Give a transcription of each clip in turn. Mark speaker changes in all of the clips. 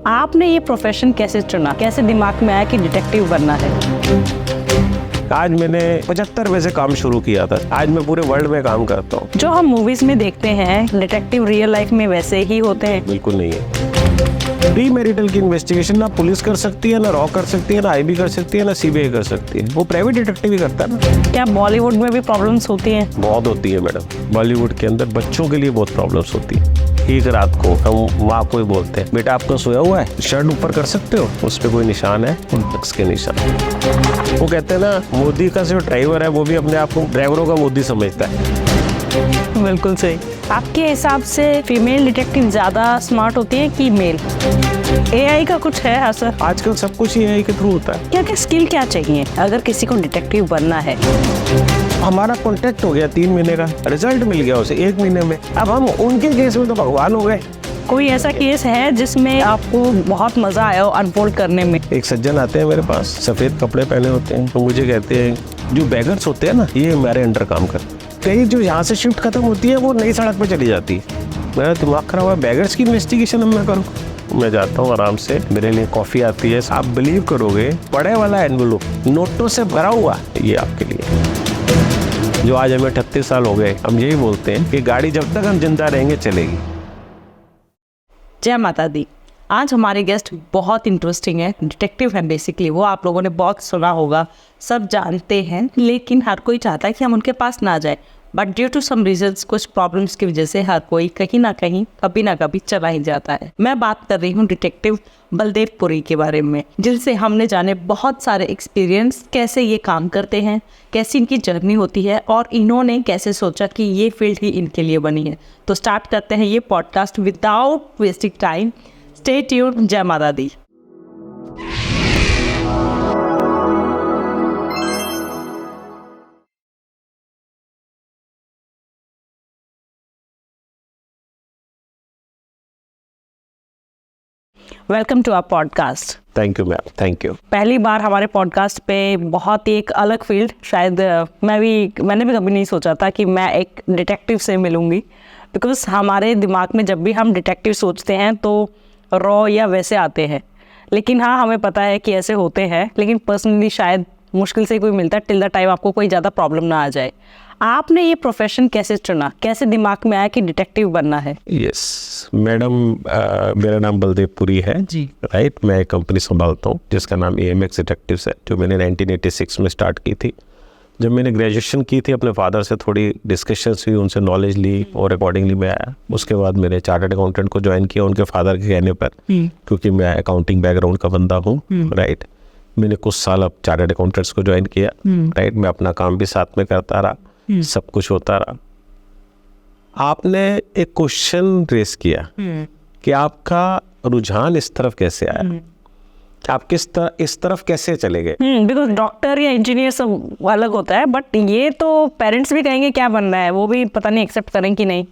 Speaker 1: आपने ये प्रोफेशन कैसे चुना, कैसे दिमाग में आया कि डिटेक्टिव बनना है?
Speaker 2: आज मैंने 75 में से काम शुरू किया था, आज मैं पूरे वर्ल्ड में काम करता हूँ।
Speaker 1: जो हम मूवीज में देखते हैं डिटेक्टिव रियल लाइफ में वैसे ही होते हैं?
Speaker 2: बिल्कुल नहीं है। प्री मैरिटल की इन्वेस्टिगेशन ना पुलिस कर सकती है, ना रॉ कर सकती है, ना आईबी कर सकती है, ना सीबीआई कर सकती है, वो प्राइवेट डिटेक्टिव ही करता है ना।
Speaker 1: क्या बॉलीवुड में भी प्रॉब्लम्स होती हैं?
Speaker 2: बहुत होती है मैडम, बॉलीवुड के अंदर बच्चों के लिए बहुत प्रॉब्लम्स होती है। एक रात को हम माँ को ही बोलते हैं, बेटा आपका सोया हुआ है, शर्ट ऊपर कर सकते हो, उस पर कोई निशान है, ड्रग्स के निशान। वो कहते हैं ना, मोदी का जो ड्राइवर है वो भी अपने आप को ड्राइवरों का मोदी समझता है।
Speaker 1: बिल्कुल सही। आपके हिसाब से फीमेल डिटेक्टिव ज्यादा स्मार्ट होती है कि मेल? एआई का कुछ है असर?
Speaker 2: आजकल सब कुछ ही एआई के थ्रू होता है।
Speaker 1: क्या क्या स्किल क्या चाहिए अगर किसी को डिटेक्टिव बनना है?
Speaker 2: हमारा कॉन्ट्रैक्ट हो गया 3 महीने का, रिजल्ट मिल गया उसे 1 महीने में, अब हम उनके केस में तो भगवान हो गए।
Speaker 1: कोई ऐसा केस है जिसमें आपको बहुत मजा आया हो अनफोल्ड करने में?
Speaker 2: एक सज्जन आते हैं मेरे पास, सफेद कपड़े पहने होते हैं, तो मुझे कहते हैं जो बैगर्स होते हैं ना, ये हमारे अंडर काम करते हैं। कहीं जो यहाँ से शिफ्ट खत्म होती है वो नई सड़क पे चली जाती है। मेरा दिमाग खराब है, बैगर्स की इन्वेस्टिगेशन अब मैं करूँ। मैं जाता हूँ आराम से, मेरे लिए कॉफी आती है, आप बिलीव करोगे बड़े वाला एनवेलप नोटों से भरा हुआ, ये आपके लिए। जो आज हमें 38 साल हो गए, हम यही बोलते हैं कि गाड़ी जब तक हम जिंदा रहेंगे चलेगी।
Speaker 1: जय माता दी। आज हमारे गेस्ट बहुत इंटरेस्टिंग है, डिटेक्टिव है बेसिकली। वो आप लोगों ने बहुत सुना होगा, सब जानते हैं, लेकिन हर कोई चाहता है कि हम उनके पास ना जाए। But due to some reasons, कुछ प्रॉब्लम्स की वजह से हर कोई कहीं ना कहीं कभी ना कभी चला ही जाता है। मैं बात कर रही हूँ डिटेक्टिव बलदेव पुरी के बारे में, जिनसे हमने जाने बहुत सारे एक्सपीरियंस, कैसे ये काम करते हैं, कैसी इनकी जर्नी होती है और इन्होंने कैसे सोचा कि ये फील्ड ही इनके लिए बनी है। तो स्टार्ट करते हैं ये podcast without wasting time. Stay tuned. जय माता दी। Welcome to our podcast.
Speaker 2: Thank you ma'am, thank you.
Speaker 1: पहली बार हमारे पॉडकास्ट पे बहुत ही एक अलग फील्ड, शायद मैंने भी कभी नहीं सोचा था कि मैं एक डिटेक्टिव से मिलूंगी। बिकॉज हमारे दिमाग में जब भी हम डिटेक्टिव सोचते हैं तो रॉ या वैसे आते हैं, लेकिन हाँ हमें पता है कि ऐसे होते हैं, लेकिन पर्सनली शायद मुश्किल से कोई मिलता है टिल द टाइम आपको कोई ज़्यादा प्रॉब्लम ना आ जाए। आपने ये प्रोफेशन कैसे चुना, कैसे दिमाग में आया कि डिटेक्टिव बनना है?
Speaker 2: यस मैडम, मेरा नाम बलदेव पुरी है
Speaker 1: जी।
Speaker 2: राइट। मैं एक कंपनी संभालता हूँ जिसका नाम AMX डिटेक्टिव्स है, जो मैंने 1986 में स्टार्ट की थी। जब मैंने ग्रेजुएशन की थी, अपने फादर से थोड़ी डिस्कशंस हुई, उनसे नॉलेज ली और अकॉर्डिंगली मैं आया। उसके बाद मैंने चार्टर्ड अकाउंटेंट को ज्वाइन किया उनके फादर के कहने पर, क्योंकि मैं अकाउंटिंग बैकग्राउंड का बंदा हूँ राइट। मैंने कुछ साल अब चार्टर्ड अकाउंटेंट्स को ज्वाइन किया राइट। मैं अपना काम भी साथ में करता रहा, सब कुछ होता रहा। आपने एक क्वेश्चन रेस किया कि आपका रुझान इस तरफ कैसे आया, आप इस तरफ कैसे चले गए?
Speaker 1: बिकॉज डॉक्टर या इंजीनियर सब अलग होता है, बट ये तो पेरेंट्स भी कहेंगे क्या बनना है, वो भी पता नहीं एक्सेप्ट करें कि नहीं।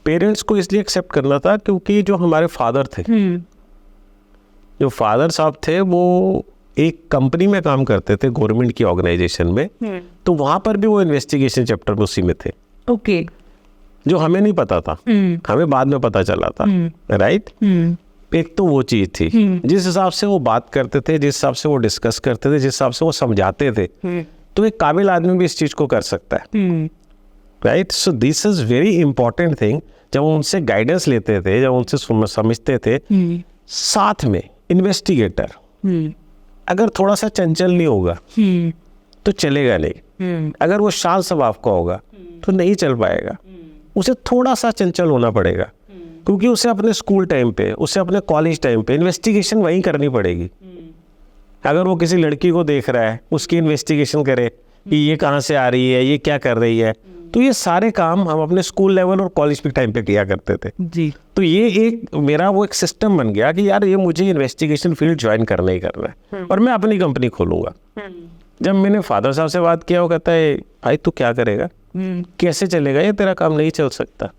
Speaker 2: पेरेंट्स को इसलिए एक्सेप्ट करना था क्योंकि जो हमारे फादर थे, जो फादर साहब थे, वो एक कंपनी में काम करते थे, गवर्नमेंट की ऑर्गेनाइजेशन में। तो वहां पर भी वो इन्वेस्टिगेशन चैप्टर में उसी में थे।
Speaker 1: ओके।
Speaker 2: जो हमें नहीं पता था, हमें बाद में पता चला था राइट। एक तो वो चीज थी, जिस हिसाब से वो बात करते थे, जिस हिसाब से वो डिस्कस करते थे, जिस हिसाब से वो समझाते थे, तो एक काबिल आदमी भी इस चीज को कर सकता है right. So this is very important thing. जब उनसे गाइडेंस लेते थे, जब उनसे समझते थे, साथ में इन्वेस्टिगेटर अगर थोड़ा सा चंचल नहीं होगा तो चलेगा नहीं। अगर वो शांत स्वभाव का होगा तो नहीं चल पाएगा। उसे थोड़ा सा चंचल होना पड़ेगा, क्योंकि उसे अपने स्कूल टाइम पे, उसे अपने कॉलेज टाइम पे इन्वेस्टिगेशन वहीं करनी पड़ेगी। अगर वो किसी लड़की को देख रहा है, उसकी इन्वेस्टिगेशन करे कि ये कहाँ से आ रही है, ये क्या कर रही है, तो ये सारे काम हम अपने स्कूल लेवल और कॉलेज के टाइम पे किया करते थे
Speaker 1: जी।
Speaker 2: तो ये एक मेरा वो एक सिस्टम बन गया कि यार ये मुझे इन्वेस्टिगेशन फील्ड ज्वाइन करना ही करना है और मैं अपनी कंपनी खोलूंगा। जब मैंने फादर साहब से बात किया, वो कहता है भाई तू क्या करेगा, कैसे चलेगा, ये तेरा काम नहीं चल सकता,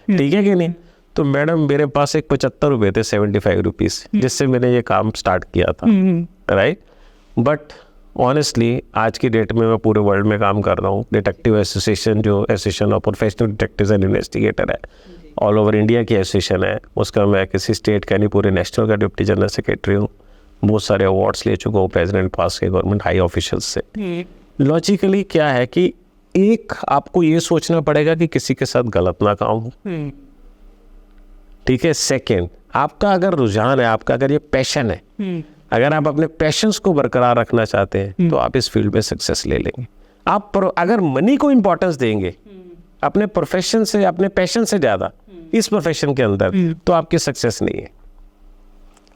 Speaker 2: ठीक है कि नहीं। तो मैडम मेरे पास एक 75 रुपये थे, 75 रुपीज़, जिससे मैंने ये काम स्टार्ट किया था राइट। बट ऑनेस्टली आज की डेट में मैं पूरे वर्ल्ड में काम कर रहा हूँ। डिटेक्टिव एसोसिएशन, जो association of professional detectives and investigator है, ऑल ओवर इंडिया की एसोसिएशन है, उसका मैं किसी स्टेट का नहीं पूरे नेशनल का डिप्टी जनरल सेक्रेटरी हूँ। बहुत सारे अवार्ड्स ले चुका हूँ प्रेसिडेंट पास के, गवर्नमेंट हाई ऑफिशियल्स से। लॉजिकली क्या है कि एक आपको ये सोचना पड़ेगा कि किसी के साथ गलत ना काम हो, ठीक है। सेकंड, आपका अगर रुझान है, आपका अगर ये पैशन है, अगर आप अपने पैशंस को बरकरार रखना चाहते हैं तो आप इस फील्ड में सक्सेस ले लेंगे। आप अगर मनी को इम्पोर्टेंस देंगे अपने प्रोफेशन से, अपने पैशन से ज़्यादा इस प्रोफेशन के अंदर, तो आपकी सक्सेस नहीं है।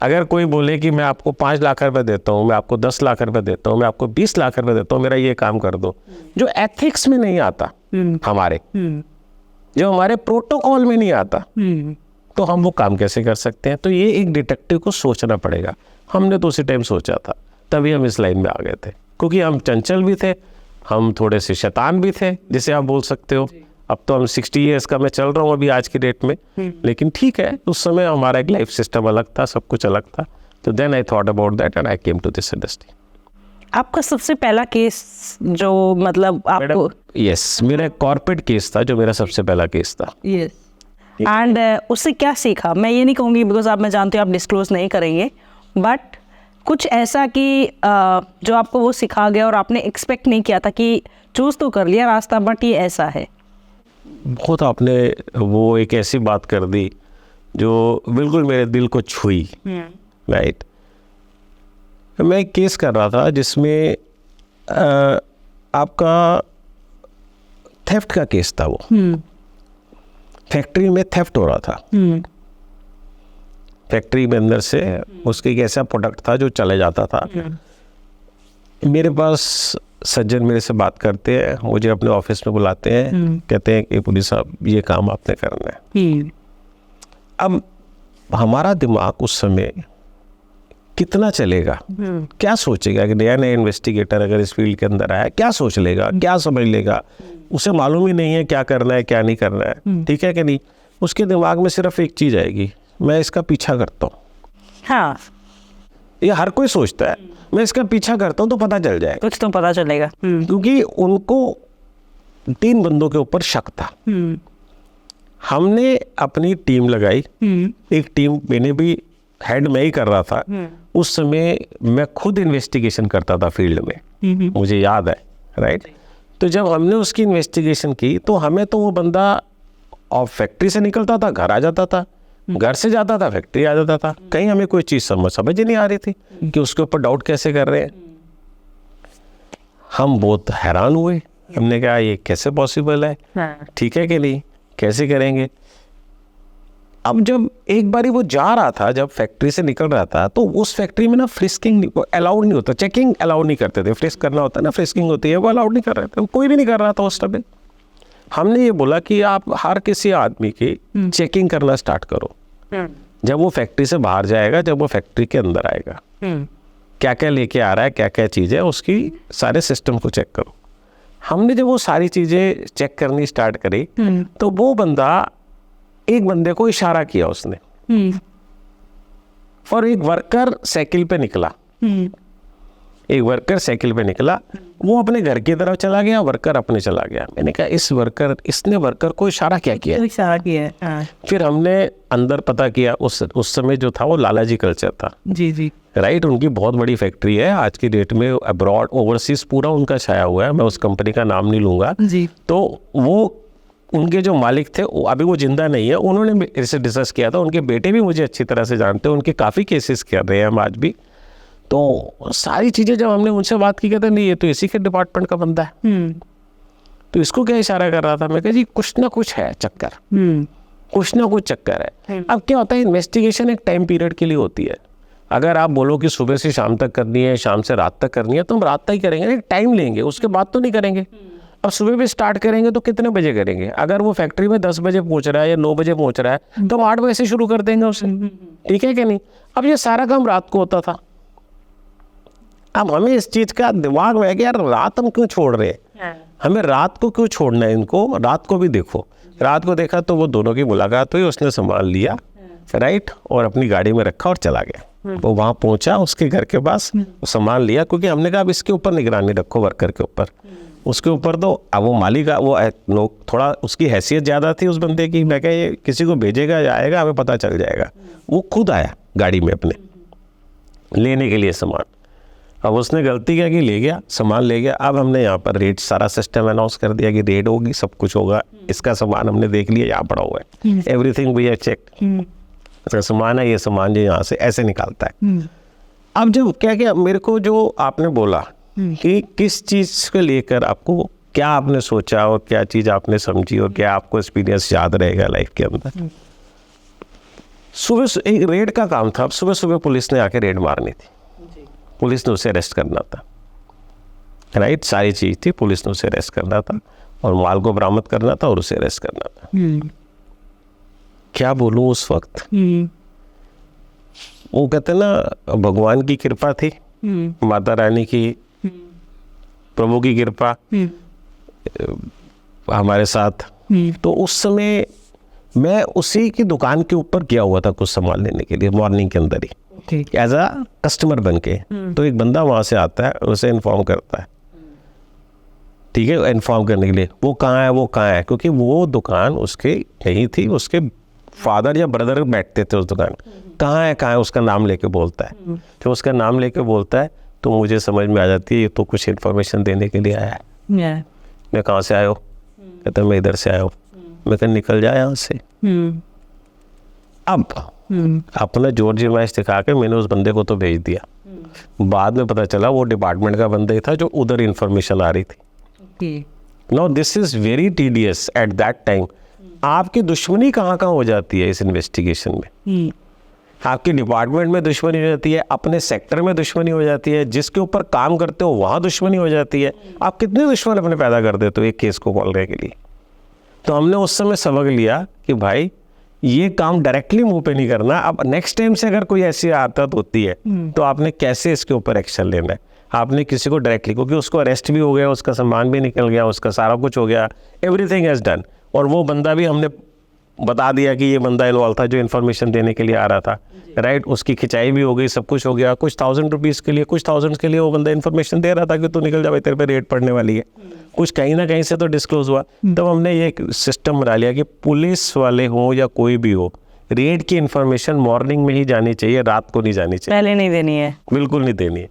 Speaker 2: अगर कोई बोले कि मैं आपको 5 लाख रुपए देता हूँ, मैं आपको 10 लाख रुपए देता हूँ, मैं आपको 20 लाख रुपए देता हूँ, मेरा ये काम कर दो, जो एथिक्स में नहीं आता हमारे, जो हमारे प्रोटोकॉल में नहीं आता, तो हम वो काम कैसे कर सकते हैं? तो ये एक डिटेक्टिव को सोचना पड़ेगा। हमने तो उसी टाइम सोचा था, तभी हम इस लाइन में आ गए थे, क्योंकि हम चंचल भी थे, हम थोड़े से शैतान भी थे, जिसे आप बोल सकते हो। अब तो हम 60 ईयर्स का मैं चल रहा हूँ अभी आज की डेट में, लेकिन ठीक है, उस समय हमारा एक लाइफ सिस्टम अलग था, सब कुछ अलग था। तो then I thought about that and I came to this industry.
Speaker 1: आपका सबसे पहला केस जो मतलब आपको?
Speaker 2: यस, मेरा कॉर्पोरेट केस था जो मेरा सबसे पहला केस था।
Speaker 1: यस। एंड उससे क्या सीखा? मैं ये नहीं कहूँगी बिकॉज आप, मैं जानती हूँ आप डिस्क्लोज नहीं करेंगे, बट कुछ ऐसा कि जो आपको वो सिखा गया और आपने एक्सपेक्ट नहीं किया था कि चूज़ तो कर लिया रास्ता बट ये ऐसा है।
Speaker 2: बहुत आपने वो एक ऐसी बात कर दी जो बिल्कुल मेरे दिल को छुई, राइट। मैं एक केस कर रहा था जिसमें आपका थेफ्ट का केस था। वो फैक्ट्री में थेफ्ट हो रहा था। फैक्ट्री में अंदर से उसके एक ऐसा प्रोडक्ट था जो चले जाता था। मेरे पास सज्जन मेरे से बात करते हैं, मुझे अपने ऑफिस में बुलाते हैं, कहते हैं कि पुलिस साहब ये काम आपने करना है। अब हमारा दिमाग उस समय कितना चलेगा, क्या सोचेगा कि नया नया इन्वेस्टिगेटर अगर इस फील्ड के अंदर आया, क्या सोच लेगा, क्या समझ लेगा, उसे मालूम ही नहीं है क्या करना है क्या नहीं करना है, ठीक है कि नहीं। उसके दिमाग में सिर्फ एक चीज़ आएगी, मैं इसका पीछा करता हूँ।
Speaker 1: हाँ,
Speaker 2: ये हर कोई सोचता है, मैं इसका पीछा करता हूँ तो पता चल जाएगा,
Speaker 1: कुछ तो पता चलेगा।
Speaker 2: क्योंकि उनको 3 बंदों के ऊपर शक था। हमने अपनी टीम लगाई, एक टीम मैंने भी हेड में ही कर रहा था। उस समय मैं खुद इन्वेस्टिगेशन करता था फील्ड में, मुझे याद है, राइट। तो जब हमने उसकी इन्वेस्टिगेशन की तो हमें तो वो बंदा और फैक्ट्री से निकलता था, घर आ जाता था, घर से जाता था, फैक्ट्री आ जाता था। कहीं हमें कोई चीज़ समझ ही नहीं आ रही थी कि उसके ऊपर डाउट कैसे कर रहे हैं। हम बहुत हैरान हुए, हमने कहा ये कैसे पॉसिबल है, ठीक है कि नहीं, कैसे करेंगे। अब जब एक बारी वो जा रहा था, जब फैक्ट्री से निकल रहा था, तो उस फैक्ट्री में ना फ्रिस्किंग अलाउड नहीं होता, चेकिंग अलाउड नहीं करते थे। फ्रिस्क करना होता है ना, फ्रिस्किंग होती है, वो अलाउड नहीं कर रहे थे, कोई भी नहीं कर रहा था उस टाइम। हमने ये बोला कि आप हर किसी आदमी की चेकिंग करना स्टार्ट करो, जब वो फैक्ट्री से बाहर जाएगा, जब वो फैक्ट्री के अंदर आएगा, क्या क्या लेके आ रहा है, क्या क्या चीज़ें, उसकी सारे सिस्टम को चेक करो। हमने जब वो सारी चीज़ें चेक करनी स्टार्ट करी, तो वो बंदा, एक बंदे को इशारा किया उसने, और एक वर्कर साइकिल पे निकला, एक वर्कर साइकिल पे निकला, वो अपने घर की तरफ चला गया, वर्कर अपने चला गया। मैंने कहा इसने वर्कर को इशारा क्या किया?
Speaker 1: इशारा किया। हाँ।
Speaker 2: फिर हमने अंदर पता किया, उस समय जो था वो लालाजी कल्चर था।
Speaker 1: जी जी,
Speaker 2: राइट। उनकी बहुत बड़ी फैक्ट्री है आज की डेट में, अब्रॉड ओवरसीज पूरा उनका छाया हुआ है, मैं उस कंपनी का नाम नहीं लूँगा
Speaker 1: जी।
Speaker 2: तो वो उनके जो मालिक थे, अभी वो जिंदा नहीं है, उन्होंने मेरे से डिस्कस किया था, उनके बेटे भी मुझे अच्छी तरह से जानते हैं, उनके काफ़ी केसेस कर रहे हैं हम आज भी। तो सारी चीज़ें जब हमने उनसे बात की, कहते नहीं ये तो इसी के डिपार्टमेंट का बंदा है, तो इसको क्या इशारा कर रहा था? मैं कहा जी कुछ ना कुछ है चक्कर, कुछ ना कुछ चक्कर है। अब क्या होता है, इन्वेस्टिगेशन एक टाइम पीरियड के लिए होती है। अगर आप बोलो कि सुबह से शाम तक करनी है, शाम से रात तक करनी है, तो हम रात तक ही करेंगे, एक टाइम लेंगे, उसके बाद तो नहीं करेंगे। अब सुबह भी स्टार्ट करेंगे तो कितने बजे करेंगे? अगर वो फैक्ट्री में 10 बजे पहुंच रहा है या 9 बजे पहुंच रहा है, तो हम 8 बजे से शुरू कर देंगे उसे, ठीक है कि नहीं। अब ये सारा काम रात को होता था। अब हमें इस चीज़ का दिमाग में है कि यार रात हम क्यों छोड़ रहे हैं, हमें रात को क्यों छोड़ना है इनको, रात को भी देखो। रात को देखा तो वो दोनों की मुलाकात हुई, उसने संभाल लिया, राइट, और अपनी गाड़ी में रखा और चला गया। वो वहाँ पहुँचा उसके घर के पास, संभाल लिया, क्योंकि हमने कहा अब इसके ऊपर निगरानी रखो, वर्कर के ऊपर। उसके ऊपर तो अब वो मालिक वो थोड़ा उसकी हैसियत ज़्यादा थी उस बंदे की। मैं कहा ये किसी को भेजेगा जाएगा, हमें पता चल जाएगा। वो खुद आया गाड़ी में अपने लेने के लिए सामान। अब उसने गलती क्या की, ले गया सामान, ले गया। अब हमने यहाँ पर रेट, सारा सिस्टम अनाउंस कर दिया कि रेट होगी, सब कुछ होगा। इसका सामान हमने देख लिया, यहाँ पड़ा हुआ है, एवरीथिंग वी हैव चेक्ड। इसका सामान है, ये सामान जो यहाँ से ऐसे निकालता है। अब जो क्या मेरे को जो आपने बोला कि किस चीज़ को लेकर आपको, क्या आपने सोचा और क्या चीज़ आपने समझी और क्या आपको एक्सपीरियंस याद रहेगा लाइफ के अंदर। सुबह एक रेड का काम था। अब सुबह सुबह पुलिस ने आके रेड मारनी थी, पुलिस ने उसे अरेस्ट करना था, राइट। सारी चीज़ थी, पुलिस ने उसे अरेस्ट करना था और माल को बरामद करना था और उसे अरेस्ट करना था। क्या बोलूँ उस वक्त, वो कहते ना भगवान की कृपा थी, माता रानी की, प्रभु की कृपा हमारे साथ। तो उस समय मैं उसी की दुकान के ऊपर गया हुआ था कुछ सामान लेने के लिए, मॉर्निंग के अंदर ही एज अ कस्टमर बन के। तो एक बंदा वहाँ से आता है, उसे इन्फॉर्म करता है, ठीक है, इन्फॉर्म करने के लिए वो कहाँ है, वो कहाँ है, क्योंकि वो दुकान उसके यही थी, उसके फादर या ब्रदर बैठते थे उस दुकान। कहाँ है, उसका नाम लेके बोलता है। जब उसका नाम लेके बोलता है तो मुझे समझ में आ जाती है ये तो कुछ इन्फॉर्मेशन देने के लिए आया है। मैं कहाँ से आया हो, कहता मैं इधर से आया हूँ। मैं कहा निकल जाए यहाँ से। अब अपना जोर जमाइश दिखा के मैंने उस बंदे को तो भेज दिया। बाद में पता चला वो डिपार्टमेंट का बंदा ही था जो उधर इंफॉर्मेशन आ रही थी। Now this is very tedious at that time. आपकी दुश्मनी कहाँ कहाँ हो जाती है इस इन्वेस्टिगेशन में। आपके डिपार्टमेंट में दुश्मनी हो जाती है, अपने सेक्टर में दुश्मनी हो जाती है, जिसके ऊपर काम करते हो वहाँ दुश्मनी हो जाती है। आप कितने दुश्मन अपने पैदा कर देते हो एक केस को खोलने के लिए। तो हमने उस समय सबक लिया कि भाई ये काम डायरेक्टली मुंह पे नहीं करना। अब नेक्स्ट टाइम से अगर कोई ऐसी आदत होती है तो आपने कैसे इसके ऊपर एक्शन लेना है। आपने किसी को डायरेक्टली, क्योंकि उसको अरेस्ट भी हो गया, उसका सामान भी निकल गया, उसका सारा कुछ हो गया, एवरीथिंग हैज़ डन। और वो बंदा भी हमने बता दिया कि ये बंदा इन्वॉल्व था जो इन्फॉर्मेशन देने के लिए आ रहा था, राइट। उसकी खिंचाई भी हो गई, सब कुछ हो गया। कुछ 1000 रुपीज़ के लिए, कुछ थाउजेंड्स के लिए वो बंदा इन्फॉर्मेशन दे रहा था कि तू निकल जा भाई, तेरे पे रेड पड़ने वाली है। कुछ कहीं ना कहीं से तो डिस्क्लोज हुआ। तब हमने ये सिस्टम बना लिया कि पुलिस वाले हों या कोई भी हो, रेड की इन्फॉर्मेशन मॉर्निंग में ही जानी चाहिए, रात को नहीं जानी चाहिए,
Speaker 1: पहले नहीं देनी है,
Speaker 2: बिल्कुल नहीं देनी है।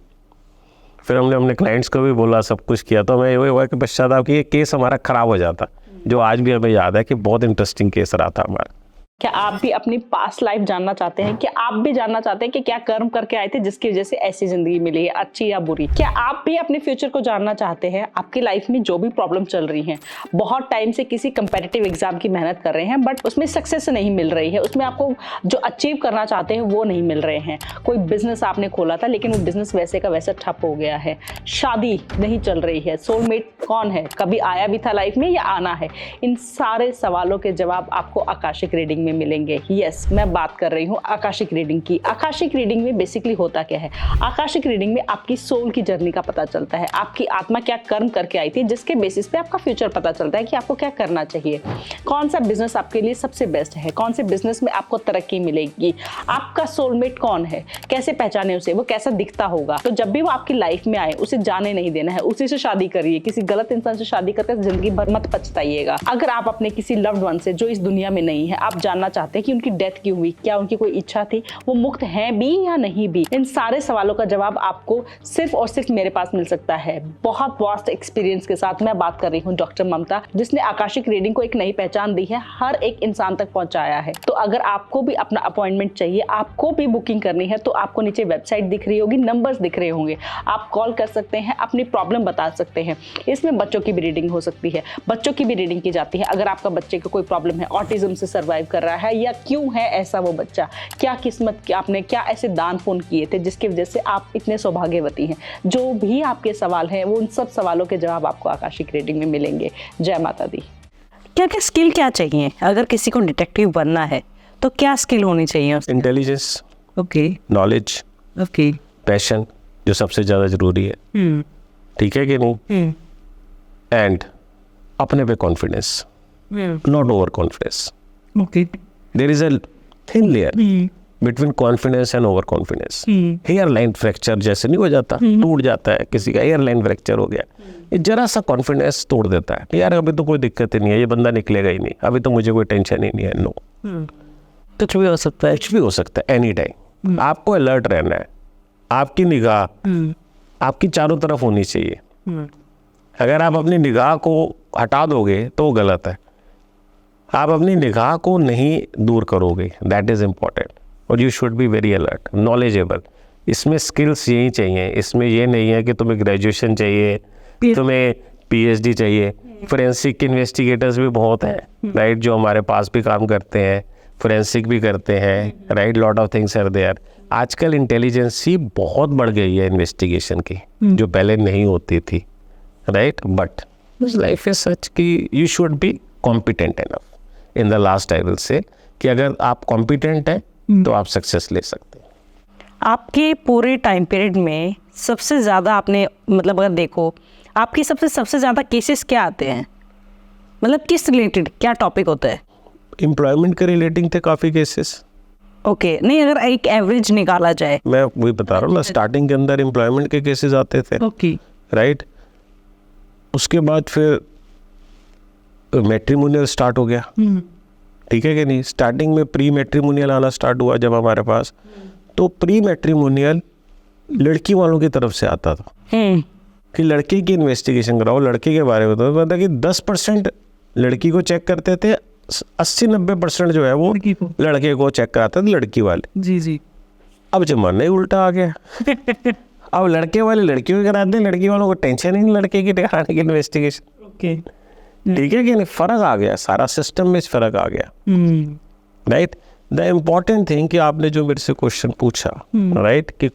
Speaker 2: फिर हमने अपने क्लाइंट्स को भी बोला, सब कुछ किया। तो हमें ये हुआ कि पश्चाताप कि ये केस हमारा ख़राब हो जाता, जो आज भी हमें याद है कि बहुत इंटरेस्टिंग केस रहा था हमारा।
Speaker 1: क्या आप भी अपनी पास्ट लाइफ जानना चाहते हैं? क्या आप भी जानना चाहते हैं कि क्या कर्म करके आए थे जिसकी वजह से ऐसी जिंदगी मिली है, अच्छी या बुरी? क्या आप भी अपने फ्यूचर को जानना चाहते हैं? आपकी लाइफ में जो भी प्रॉब्लम चल रही है, बहुत टाइम से किसी कंपेटिटिव एग्जाम की मेहनत कर रहे हैं बट उसमें सक्सेस नहीं मिल रही है, उसमें आपको जो अचीव करना चाहते हैं वो नहीं मिल रहे हैं। कोई बिजनेस आपने खोला था लेकिन वो बिजनेस वैसे का वैसा ठप हो गया है, शादी नहीं चल रही है, सोलमेट कौन है, कभी आया भी था लाइफ में या आना है? इन सारे सवालों के जवाब आपको आकाशिक रीडिंग में मिलेंगे। यस, मैं बात कर रही हूँ आकाशिक रीडिंग की। आकाशिक रीडिंग में बेसिकली होता क्या है? आकाशिक रीडिंग में आपकी सोल की जर्नी का पता चलता है, आपकी आत्मा क्या कर्म करके आई थी, जिसके बेसिस पे आपका फ्यूचर पता चलता है कि आपको क्या करना चाहिए, कौन सा बिजनेस आपके लिए सबसे बेस्ट है, कौन से बिजनेस में आपको तरक्की मिलेगी, आपका सोलमेट कौन है, कैसे पहचाने उसे, वो कैसा दिखता होगा। तो जब भी वो आपकी लाइफ में आए उसे जाने नहीं देना है, उसी से शादी करिए। किसी गलत इंसान से शादी करके जिंदगी भर मत पछताइएगा। अगर आप अपने किसी लव्ड वन से जो इस दुनिया में नहीं है, आप जानना चाहते हैं कि उनकी डेथ क्यों हुई, क्या उनकी कोई इच्छा थी, वो मुक्त हैं भी या नहीं भी, इन सारे सवालों का जवाब आपको सिर्फ और सिर्फ मेरे पास मिल सकता है। बहुत वास्ट एक्सपीरियंस के साथ मैं बात कर रही हूँ डॉक्टर ममता, जिसने आकाशिक रीडिंग को एक नई पहचान दी है, हर एक इंसान तक पहुंचाया है। तो अगर आपको भी अपना अपॉइंटमेंट चाहिए, आपको भी बुकिंग करनी है, तो आपको नीचे वेबसाइट दिख रही होगी, नंबर्स दिख रहे होंगे, आप कॉल कर सकते हैं, अपनी प्रॉब्लम बता सकते हैं। इसमें बच्चों की भी रीडिंग हो सकती है, बच्चों की भी रीडिंग की जाती है। अगर आपका बच्चे को कोई प्रॉब्लम है, ऑटिज्म से सर्वाइव कर रहा है या क्यों है ऐसा वो बच्चा, क्या किस्मत की आपने क्या ऐसे दान पुण्य किए थे जिसकी वजह से आप इतने सौभाग्यवती हैं, जो भी आपके सवाल हैं वो उन सब सवालों के जवाब आपको आकाशिक रीडिंग में मिलेंगे। जय माता दी। क्या क्या स्किल क्या चाहिए अगर किसी को डिटेक्टिव बनना है, तो क्या स्किल होनी चाहिए?
Speaker 2: Intelligence,
Speaker 1: okay,
Speaker 2: knowledge,
Speaker 1: okay,
Speaker 2: passion जो सबसे ज़्यादा ज़रूरी है, ठीक है कि नहीं, एंड अपने पे confidence, not over confidence.
Speaker 1: Okay,
Speaker 2: there is a thin layer between confidence and over confidence. Hairline fracture जैसे नहीं हो जाता, टूट जाता है, किसी का हेयर लाइन फ्रैक्चर हो गया, ये जरा सा कॉन्फिडेंस तोड़ देता है, यार अभी तो कोई दिक्कत ही नहीं है, ये बंदा निकलेगा ही नहीं, अभी तो मुझे कोई टेंशन ही नहीं है। नो,
Speaker 1: कुछ भी हो सकता है।
Speaker 2: कुछ भी हो सकता है एनी टाइम। आपको अलर्ट रहना है, आपकी निगाह आपकी चारों तरफ होनी चाहिए। अगर आप अपनी निगाह को हटा दोगे तो वो गलत है, आप अपनी निगाह को नहीं दूर करोगे, दैट इज़ इम्पॉर्टेंट। और you should be very alert, knowledgeable. इसमें स्किल्स यही चाहिए, इसमें ये नहीं है कि तुम्हें ग्रेजुएशन चाहिए, तुम्हें पीएचडी चाहिए। फोरेंसिक इन्वेस्टिगेटर्स भी बहुत हैं, राइट, जो हमारे पास भी काम करते हैं, फोरेंसिक भी करते हैं, right, lot of things are there. आजकल इंटेलिजेंसी बहुत बढ़ गई है इन्वेस्टिगेशन की, जो पहले नहीं होती थी, right. But life is such कि you should be competent enough. In the last I will say कि अगर आप कॉम्पिटेंट हैं तो आप सक्सेस ले सकते हैं।
Speaker 1: आपके पूरे टाइम पीरियड में सबसे ज़्यादा आपने, मतलब अगर देखो आपकी सबसे ज़्यादा केसेस क्या आते हैं, मतलब किस रिलेटेड क्या टॉपिक होता है?
Speaker 2: एम्प्लॉयमेंट के रिलेटिंग थे काफ़ी केसेस।
Speaker 1: ओके, नहीं अगर एक एवरेज निकाला जाए।
Speaker 2: मैं वही बता रहा हूँ ना, स्टार्टिंग के अंदर एम्प्लॉयमेंट के केसेस आते थे,
Speaker 1: ओके,
Speaker 2: राइट। उसके बाद फिर मैट्रिमोनियल स्टार्ट हो गया, ठीक है कि नहीं। स्टार्टिंग में प्री मैट्रिमोनियल आना स्टार्ट हुआ जब हमारे पास, तो प्री मैट्रिमोनियल लड़की वालों की तरफ से आता था कि लड़के की इन्वेस्टिगेशन कराओ, लड़के के बारे में। तो पता कि 10% लड़की को चेक करते थे, 80-90% जो है वो लड़के को चेक कराते थे, लड़की वाले।
Speaker 1: जी जी।
Speaker 2: अब जमाना ही उल्टा आ गया अब लड़के वाले लड़कियों को कराते हैं, लड़की वालों को टेंशन ही नहीं लड़के की कराने की इन्वेस्टिगेशन।
Speaker 1: ओके,
Speaker 2: ठीक है कि नहीं, फर्क आ गया, सारा सिस्टम में फर्क आ गया, राइट। द इम्पॉर्टेंट थिंग कि आपने जो मेरे से क्वेश्चन पूछा, राइट, कि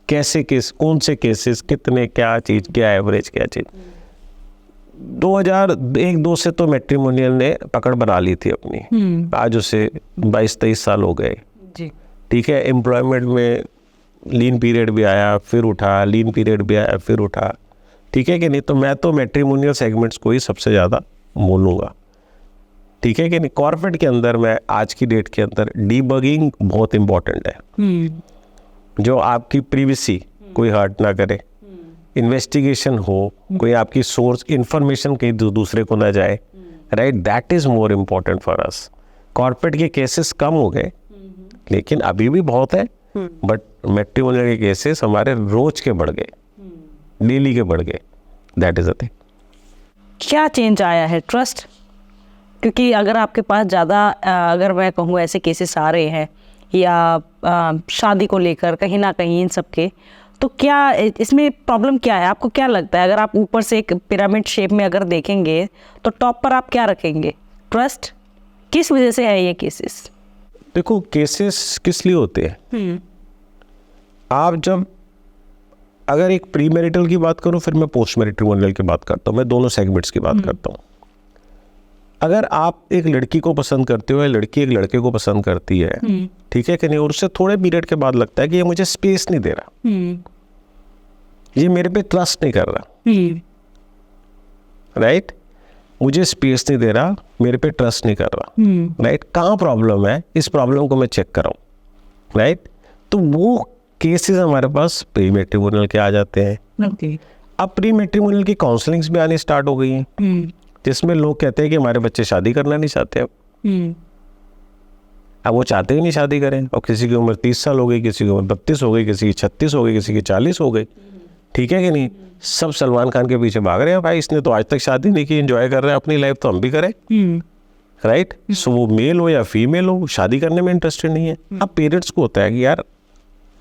Speaker 2: कैसे केस, कौन से केसेस, कितने, क्या चीज़, क्या एवरेज, क्या चीज़। 2001-2 से तो मैट्रिमोनियल ने पकड़ बना ली थी अपनी, आज उसे 22-23 साल हो गए,
Speaker 1: जी,
Speaker 2: ठीक है। एम्प्लॉयमेंट में लीन पीरियड भी आया फिर उठा, लीन पीरियड भी आया फिर उठा, ठीक है कि नहीं। तो मैं तो मैट्रिमोनियल सेगमेंट्स को ही सबसे ज़्यादा बोलूँगा, ठीक है कि नहीं। कॉर्पोरेट के अंदर मैं आज की डेट के अंदर डीबगिंग बहुत इम्पॉर्टेंट है, जो आपकी प्रीविसी कोई हर्ट ना करे, इन्वेस्टिगेशन हो, कोई आपकी सोर्स इंफॉर्मेशन कहीं दूसरे को ना जाए, right, that is more important for us. Corporate के केसेस कम हो गए, लेकिन अभी भी बहुत है, बट मैट्रिमोनियल के केसेस हमारे रोज के बढ़ गए, डेली के बढ़ गए, दैट इज़ अ थिंग।
Speaker 1: क्या चेंज आया है? ट्रस्ट, क्योंकि अगर आपके पास ज़्यादा अगर मैं कहूँ ऐसे केसेस आ रहे हैं या शादी को लेकर कहीं ना कहीं इन सब के, तो क्या इसमें प्रॉब्लम क्या है? आपको क्या लगता है? अगर आप ऊपर से एक पिरामिड शेप में अगर देखेंगे तो टॉप पर आप क्या रखेंगे? ट्रस्ट किस वजह से है ये केसेस?
Speaker 2: देखो, केसेस किस लिए होते हैं, आप जब अगर एक प्री मैरिटल की बात करूं, फिर मैं पोस्ट मैट्रिमोनियल की बात करता हूं, मैं दोनों सेगमेंट्स की बात करता हूं। अगर आप एक लड़की को पसंद करते हो या लड़की एक लड़के को पसंद करती है, ठीक है कि नहीं, और उससे थोड़े पीरियड के बाद लगता है कि ये मुझे स्पेस नहीं दे रहा, ये मेरे पे ट्रस्ट नहीं कर रहा, राइट, मुझे स्पेस नहीं दे रहा, मेरे पे ट्रस्ट नहीं कर रहा, राइट, कहाँ प्रॉब्लम है, इस प्रॉब्लम को मैं चेक कराऊं, राइट। तो वो केसेस हमारे पास प्री मैट्रिमोनियल के आ जाते हैं। अब प्री मैट्रिमोनियल की काउंसलिंग्स भी आनी स्टार्ट हो गई हैं, जिसमें लोग कहते हैं कि हमारे बच्चे शादी करना नहीं चाहते। अब वो चाहते ही नहीं शादी करें, और किसी की उम्र 30 साल हो गई, किसी की उम्र 32 हो गई, किसी की 36 हो गई, किसी की 40 हो गई, ठीक है कि नहीं। सब सलमान खान के पीछे भाग रहे हैं, भाई इसने तो आज तक शादी नहीं की, एंजॉय कर रहे हैं अपनी लाइफ, तो हम भी करें, राइट। सो वो मेल हो या फीमेल हो, शादी करने में इंटरेस्टेड नहीं है। अब पेरेंट्स को होता है कि यार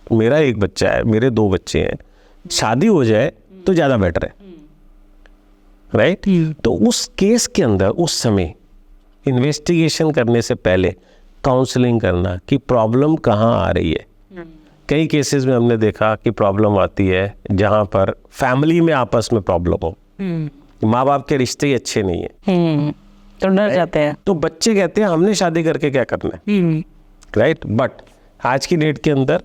Speaker 2: मेरा एक बच्चा है, मेरे 2 बच्चे हैं, शादी हो जाए तो ज़्यादा बेटर है, राइट। तो उस केस के अंदर उस समय इन्वेस्टिगेशन करने से पहले काउंसलिंग करना कि प्रॉब्लम कहाँ आ रही है। कई केसेस में हमने देखा कि प्रॉब्लम आती है जहाँ पर फैमिली में आपस में प्रॉब्लम हो, माँ बाप के रिश्ते ही अच्छे नहीं है,
Speaker 1: तो डर जाते हैं,
Speaker 2: तो बच्चे कहते हैं हमने शादी करके क्या करना है, राइट। बट आज की डेट के अंदर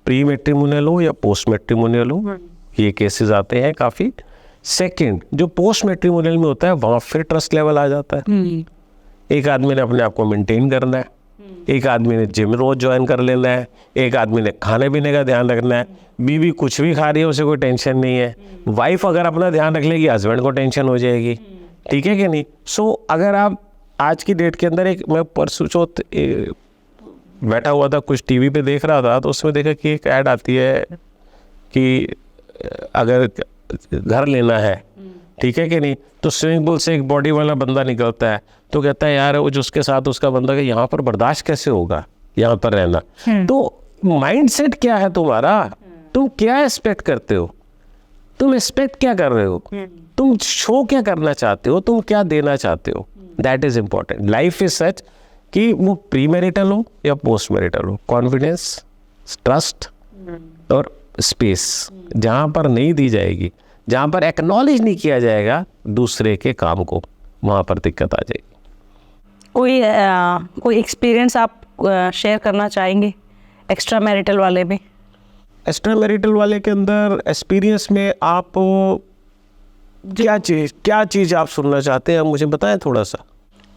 Speaker 2: प्री मैट्रिमोनियल हो या पोस्ट मैट्रिमोनियल हो, ये केसेस आते हैं काफ़ी। सेकंड, जो पोस्ट मैट्रिमोनियल में होता है वहाँ फिर ट्रस्ट लेवल आ जाता है, एक आदमी ने अपने आप को मेंटेन करना है, एक आदमी ने जिम रोज ज्वाइन कर लेना है, एक आदमी ने खाने पीने का ध्यान रखना है, बीवी कुछ भी खा रही है उसे कोई टेंशन नहीं है, वाइफ अगर अपना ध्यान रख लेगी हस्बैंड को टेंशन हो जाएगी, ठीक है कि नहीं। सो अगर आप आज की डेट के अंदर मैं परसों चौथ बैठा हुआ था, कुछ टीवी पे देख रहा था, तो उसमें देखा कि एक ऐड आती है कि अगर घर लेना है, ठीक है कि नहीं, तो स्विमिंग पूल से एक बॉडी वाला बंदा निकलता है, तो कहता है यार वो जो उसके साथ उसका बंदा कि यहाँ पर बर्दाश्त कैसे होगा यहाँ पर रहना। तो माइंडसेट क्या है तुम्हारा, तुम क्या एक्सपेक्ट करते हो, तुम एक्सपेक्ट क्या कर रहे हो, तुम शो क्या करना चाहते हो, तुम क्या देना चाहते हो, that is important. Life is such कि वो प्री मैरिटल हो या पोस्ट मैरिटल हो, कॉन्फिडेंस, ट्रस्ट और स्पेस जहाँ पर नहीं दी जाएगी, जहाँ पर एक्नॉलेज नहीं किया जाएगा दूसरे के काम को, वहाँ पर दिक्कत आ जाएगी।
Speaker 1: कोई एक्सपीरियंस आप शेयर करना चाहेंगे एक्स्ट्रा मैरिटल वाले में?
Speaker 2: एक्स्ट्रा मैरिटल वाले के अंदर एक्सपीरियंस में आप क्या चीज़ आप सुनना चाहते हैं, मुझे बताएं थोड़ा सा।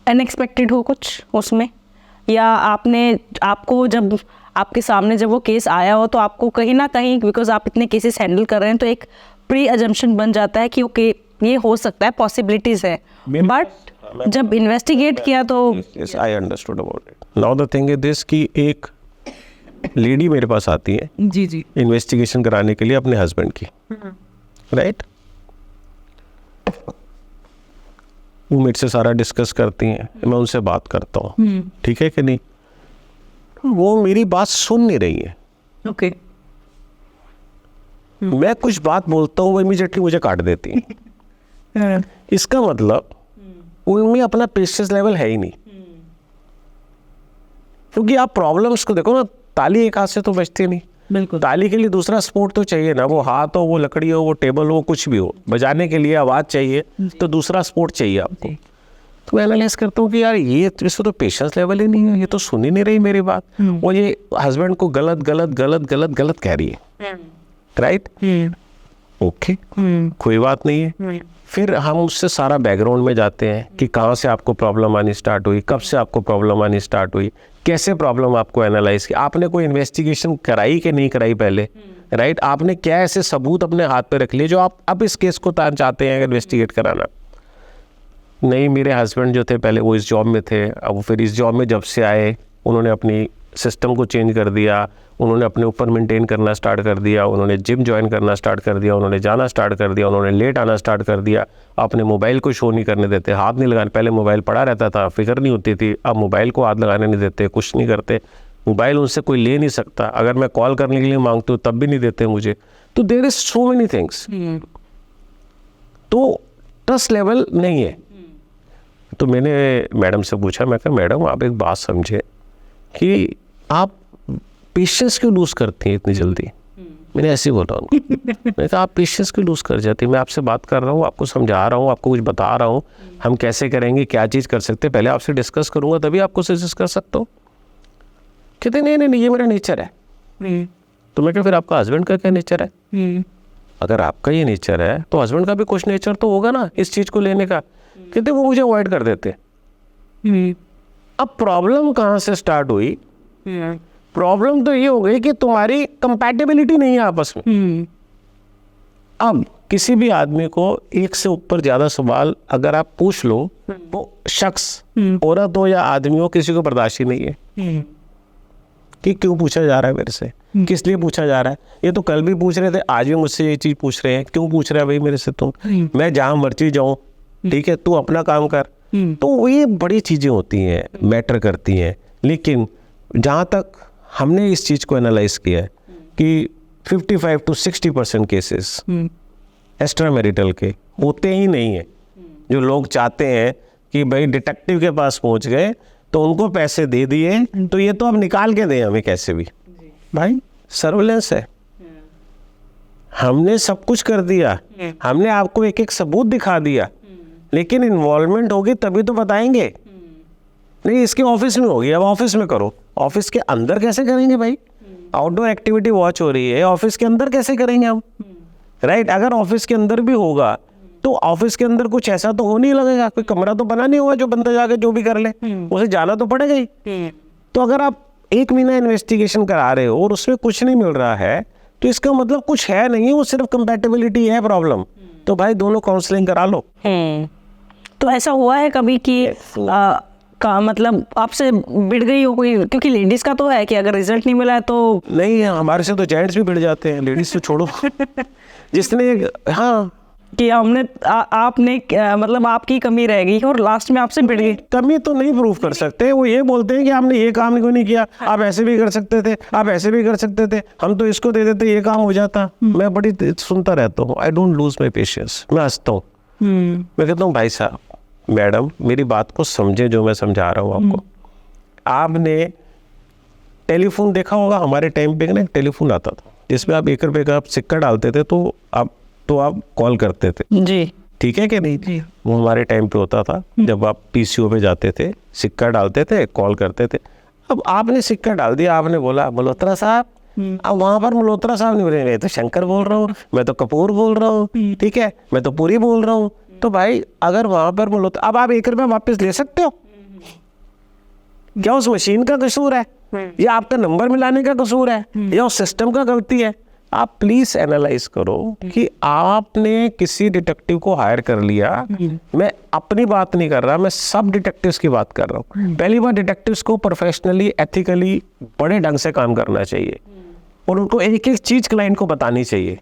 Speaker 1: अनएक्सपेक्टेड हो कुछ उसमें, या आपको जब आपके सामने जब वो केस आया हो तो आपको कहीं ना कहीं, बिकॉज आप इतने केसेस हैंडल कर रहे हैं, तो एक प्री अजम्पशन बन जाता है कि ओके ये हो सकता है, पॉसिबिलिटीज है, बट जब इन्वेस्टिगेट किया तो
Speaker 2: I understood about it. Now the thing is this कि एक लेडी मेरे पास आती है
Speaker 1: जी
Speaker 2: इन्वेस्टिगेशन कराने के लिए अपने हस्बैंड की, राइट। वो मेरे से सारा डिस्कस करती हैं, मैं उनसे बात करता हूँ, ठीक है कि नहीं। वो मेरी बात सुन नहीं रही है,
Speaker 1: ओके।
Speaker 2: मैं कुछ बात बोलता हूँ वो इमीडिएटली मुझे काट देती है। इसका मतलब उनमें अपना पेशेंस लेवल है ही नहीं, क्योंकि आप प्रॉब्लम्स को देखो ना, ताली एक हाथ से तो बजती नहीं,
Speaker 1: बिल्कुल।
Speaker 2: ताली के लिए दूसरा सपोर्ट तो चाहिए ना, वो हाथ हो, वो लकड़ी हो, वो टेबल हो, कुछ भी हो, बजाने के लिए आवाज़ चाहिए, तो दूसरा सपोर्ट चाहिए आपको। तो मैं एनालाइज करता हूँ कि यार ये इसको तो पेशेंस लेवल ही नहीं है, ये तो सुन ही नहीं रही मेरी बात, और ये हस्बैंड को गलत गलत गलत गलत गलत कह रही है, राइट। ओके, कोई बात नहीं है। फिर हम उससे सारा बैकग्राउंड में जाते हैं कि कहाँ से आपको प्रॉब्लम आनी स्टार्ट हुई, कब से आपको प्रॉब्लम आनी स्टार्ट हुई, कैसे प्रॉब्लम आपको एनालाइज की, आपने कोई इन्वेस्टिगेशन कराई कि नहीं कराई पहले, राइट। आपने क्या ऐसे सबूत अपने हाथ पे रख लिए जो आप अब इस केस को चाहते हैं इन्वेस्टिगेट कराना। नहीं, मेरे हस्बैंड जो थे पहले वो इस जॉब में थे, अब फिर इस जॉब में जब से आए उन्होंने अपनी सिस्टम को चेंज कर दिया, उन्होंने अपने ऊपर मेंटेन करना स्टार्ट कर दिया, उन्होंने जिम ज्वाइन करना स्टार्ट कर दिया, उन्होंने जाना स्टार्ट कर दिया, उन्होंने लेट आना स्टार्ट कर दिया, अपने मोबाइल को शो नहीं करने देते, हाथ नहीं लगाने, पहले मोबाइल पड़ा रहता था, फिक्र नहीं होती थी, अब मोबाइल को हाथ लगाने नहीं देते, कुछ नहीं करते, मोबाइल उनसे कोई ले नहीं सकता, अगर मैं कॉल करने के लिए मांगता हूँ तब भी नहीं देते मुझे। तो there is so many things, तो ट्रस्ट लेवल नहीं है। तो मैंने मैडम से पूछा, मैं कहा मैडम आप एक बात समझे कि आप पेशेंस क्यों लूज़ करती हैं इतनी जल्दी। मैंने ऐसे ही बोला उनको, मैंने कहा आप पेशेंस क्यों लूज़ कर जाती हैं, मैं आपसे बात कर रहा हूँ, आपको समझा रहा हूँ, आपको कुछ बता रहा हूँ, हम कैसे करेंगे, क्या चीज़ कर सकते हैं, पहले आपसे डिस्कस करूँगा तभी आपको सजेस्ट कर सकता हूँ। कहते नहीं ये मेरा नेचर है। तो मैं कहा फिर आपका हस्बैंड का क्या नेचर है? अगर आपका ये नेचर है तो हस्बैंड का भी कुछ नेचर तो होगा ना इस चीज़ को लेने का। कहते वो मुझे अवॉइड कर देते। अब प्रॉब्लम कहाँ से स्टार्ट हुई? प्रॉब्लम तो ये हो गई कि तुम्हारी कंपैटिबिलिटी नहीं है आपस में। अब किसी भी आदमी को एक से ऊपर ज्यादा सवाल अगर आप पूछ लो, वो शख्स औरत हो या आदमी हो, किसी को बर्दाश्त ही नहीं है कि क्यों पूछा जा रहा है मेरे से, किस लिए पूछा जा रहा है। ये तो कल भी पूछ रहे थे, आज भी मुझसे ये चीज पूछ रहे हैं, क्यों पूछ रहा है भाई मेरे से तुम? मैं जहाँ मर्जी जाऊँ, ठीक है, तू अपना काम कर। तो ये बड़ी चीजें होती हैं, मैटर करती हैं। लेकिन जहाँ तक हमने इस चीज को एनालाइज किया है कि 55 to 60% केसेस एक्स्ट्रा मैरिटल के होते ही नहीं है। जो लोग चाहते हैं कि भाई डिटेक्टिव के पास पहुंच गए तो उनको पैसे दे दिए तो ये तो अब निकाल के दें हमें कैसे भी। भाई सर्विलेंस है, हमने सब कुछ कर दिया, हमने आपको एक एक सबूत दिखा दिया, लेकिन इन्वॉल्वमेंट होगी तभी तो बताएंगे। नहीं इसके ऑफिस में होगी, अब ऑफिस में करो। ऑफिस के अंदर कैसे करेंगे भाई? आउटडोर एक्टिविटी वॉच हो रही है, ऑफिस के अंदर कैसे करेंगे हम? राइट, अगर ऑफिस के अंदर भी होगा तो ऑफिस के अंदर कुछ ऐसा तो हो नहीं लगेगा, कोई कमरा तो बना नहीं होगा जो बंदा जाके जो भी कर ले, उसे जाना तो पड़ेगा ही। तो अगर आप 1 महीना इन्वेस्टिगेशन करा रहे हो और उसमें कुछ नहीं मिल रहा है तो इसका मतलब कुछ है नहीं, वो सिर्फ कंपैटिबिलिटी है प्रॉब्लम। तो भाई दोनों काउंसलिंग करा लो।
Speaker 1: तो ऐसा हुआ है कभी कि का मतलब आपसे बिड़ गई हो कोई, क्योंकि लेडीज का तो है कि अगर रिजल्ट नहीं मिला है तो
Speaker 2: नहीं, हमारे से तो जेंट्स भी बिड़ जाते हैं, लेडीज तो छोड़ो। जिसने हाँ
Speaker 1: कि हमने आपने मतलब आपकी कमी रह गई और लास्ट में आपसे बिड़ गई।
Speaker 2: कमी तो नहीं प्रूव कर सकते, वो ये बोलते हैं कि आपने ये काम क्यों नहीं किया, आप ऐसे भी कर सकते थे, आप ऐसे भी कर सकते थे, हम तो इसको दे देते ये काम हो जाता। मैं बड़ी सुनता रहता हूँ, I don't lose my patience, मैं हंसता हूँ। मैं कहता हूँ भाई साहब मैडम मेरी बात को समझे, जो मैं समझा रहा हूँ आपको। आपने टेलीफोन देखा होगा, हमारे टाइम पे ना टेलीफोन आता था जिसमें आप 1 रुपए का आप सिक्का डालते थे तो आप कॉल करते थे
Speaker 1: जी,
Speaker 2: ठीक है कि नहीं? वो हमारे टाइम पे होता था, जब आप पीसीओ पे जाते थे, सिक्का डालते थे, कॉल करते थे। अब आपने सिक्का डाल दिया, आपने बोला मल्होत्रा साहब, अब वहां पर मल्होत्रा साहब नहीं बोले, मैं तो शंकर बोल रहा हूँ, मैं तो कपूर बोल रहा हूँ, ठीक है, मैं तो पुरी बोल रहा हूँ। तो भाई अगर वहां पर मल्होत्रा, अब आप 1 रुपया वापस ले सकते हो क्या? उस मशीन का कसूर है या आपका नंबर मिलाने का कसूर है या उस सिस्टम का गलती है? आप प्लीज एनालाइज करो कि आपने किसी डिटेक्टिव को हायर कर लिया। मैं अपनी बात नहीं कर रहा, मैं सब डिटेक्टिव्स की बात कर रहा हूँ। पहली बार डिटेक्टिव्स को प्रोफेशनली एथिकली बड़े ढंग से काम करना चाहिए और उनको एक एक चीज क्लाइंट को बतानी चाहिए।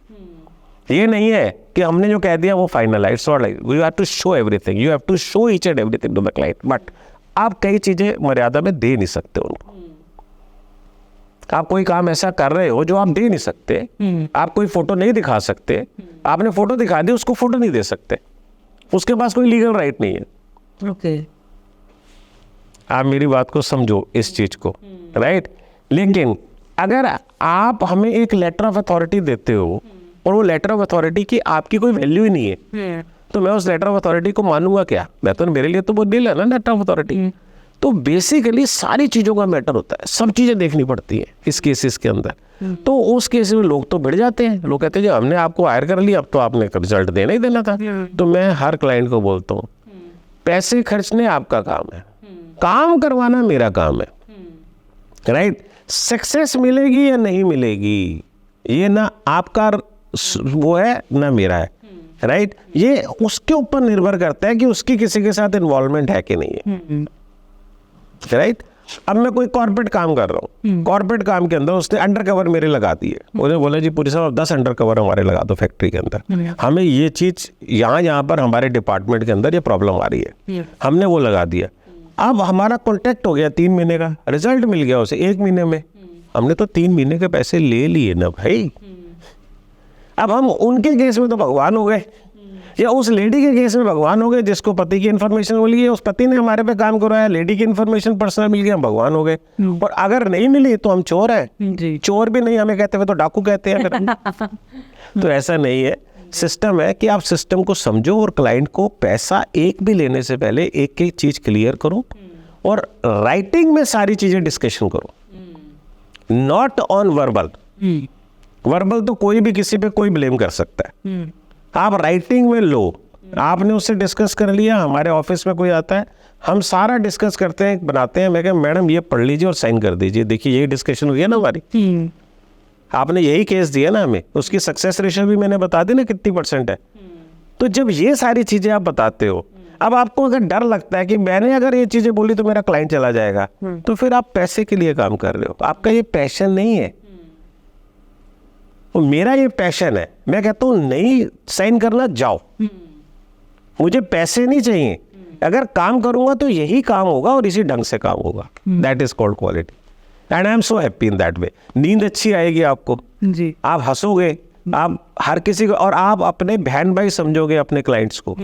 Speaker 2: ये नहीं है कि हमने जो कह दिया वो फाइनल है, it's not like, you have to show everything, you have to show each and everything to the client. But आप कई चीजें मर्यादा में दे नहीं सकते उनको। आप कोई काम ऐसा कर रहे हो जो आप दे नहीं सकते, आप कोई फोटो नहीं दिखा सकते, आपने फोटो दिखा दी, उसको फोटो नहीं दे सकते, उसके पास कोई लीगल राइट नहीं है।
Speaker 1: ओके,
Speaker 2: आप मेरी बात को समझो इस चीज को, राइट? लेकिन अगर आप हमें एक लेटर ऑफ अथॉरिटी देते हो और वो लेटर ऑफ अथॉरिटी की आपकी कोई वैल्यू ही नहीं है, तो मैं उस लेटर ऑफ अथॉरिटी को मानूंगा क्या? मैं तो, मेरे लिए तो वो डील है ना लेटर ऑफ अथॉरिटी। तो बेसिकली सारी चीज़ों का मैटर होता है, सब चीज़ें देखनी पड़ती है इस केसेस के अंदर। तो उस केस में लोग तो बढ़ जाते हैं, लोग कहते हैं जी हमने आपको हायर कर लिया, अब तो आपने रिजल्ट देना ही देना था। तो मैं हर क्लाइंट को बोलता हूँ पैसे खर्चने आपका काम है, काम करवाना मेरा काम है, राइट? सक्सेस मिलेगी या नहीं मिलेगी ये ना आपका वो है ना मेरा है, राइट? ये उसके ऊपर निर्भर करता है कि उसकी किसी के साथ इन्वॉल्वमेंट है कि नहीं है, राइट? अब मैं कोई कॉर्पोरेट काम कर रहा हूँ, कॉर्पोरेट काम के अंदर उसने अंडर कवर मेरे लगा दिए, उन्हें बोला जी पुरी साहब 10 अंडर कवर हमारे लगा दो फैक्ट्री के अंदर, हमें ये चीज यहाँ पर हमारे डिपार्टमेंट के अंदर ये प्रॉब्लम आ रही है, हमने वो लगा दिया। अब हमारा कॉन्ट्रैक्ट हो गया 3 महीने का, रिजल्ट मिल गया उसे 1 महीने में, हमने तो 3 महीने के पैसे ले लिए ना भाई। अब हम उनके केस में तो भगवान हो गए, या उस लेडी के केस में भगवान हो गए जिसको पति की इन्फॉर्मेशन मिल गई, उस पति ने हमारे पे काम करवाया, लेडी की इन्फॉर्मेशन पर्सनल मिल गया, हम भगवान हो गए। और अगर नहीं मिली तो हम चोर हैं, चोर भी नहीं हमें कहते हुए तो डाकू कहते हैं फिर। तो ऐसा नहीं है, सिस्टम है कि आप सिस्टम को समझो और क्लाइंट को पैसा एक भी लेने से पहले एक एक चीज क्लियर करो और राइटिंग में सारी चीजें डिस्कशन करो, नॉट ऑन वर्बल। वर्बल तो कोई भी किसी पे कोई ब्लेम कर सकता है, आप राइटिंग में लो, आपने उससे डिस्कस कर लिया। हमारे ऑफिस में कोई आता है, हम सारा डिस्कस करते हैं, बनाते हैं, मैं कह मैडम ये पढ़ लीजिए और साइन कर दीजिए, देखिए यही डिस्कशन हुई है ना हमारी, आपने यही केस दिया ना हमें, उसकी सक्सेस रेशियो भी मैंने बता दी ना कितनी % है। तो जब ये सारी चीजें आप बताते हो, अब आपको अगर डर लगता है कि मैंने अगर ये चीजें बोली तो मेरा क्लाइंट चला जाएगा, तो फिर आप पैसे के लिए काम कर रहे हो, आपका ये पैशन नहीं है। और मेरा ये पैशन है, मैं कहता हूँ नहीं साइन करना जाओ, मुझे पैसे नहीं चाहिए, अगर काम करूंगा तो यही काम होगा और इसी ढंग से काम होगा। That is called quality and I am so happy in that way. नींद अच्छी आएगी आपको जी, आप हंसोगे, आप हर किसी को, और आप अपने बहन भाई समझोगे अपने क्लाइंट्स को,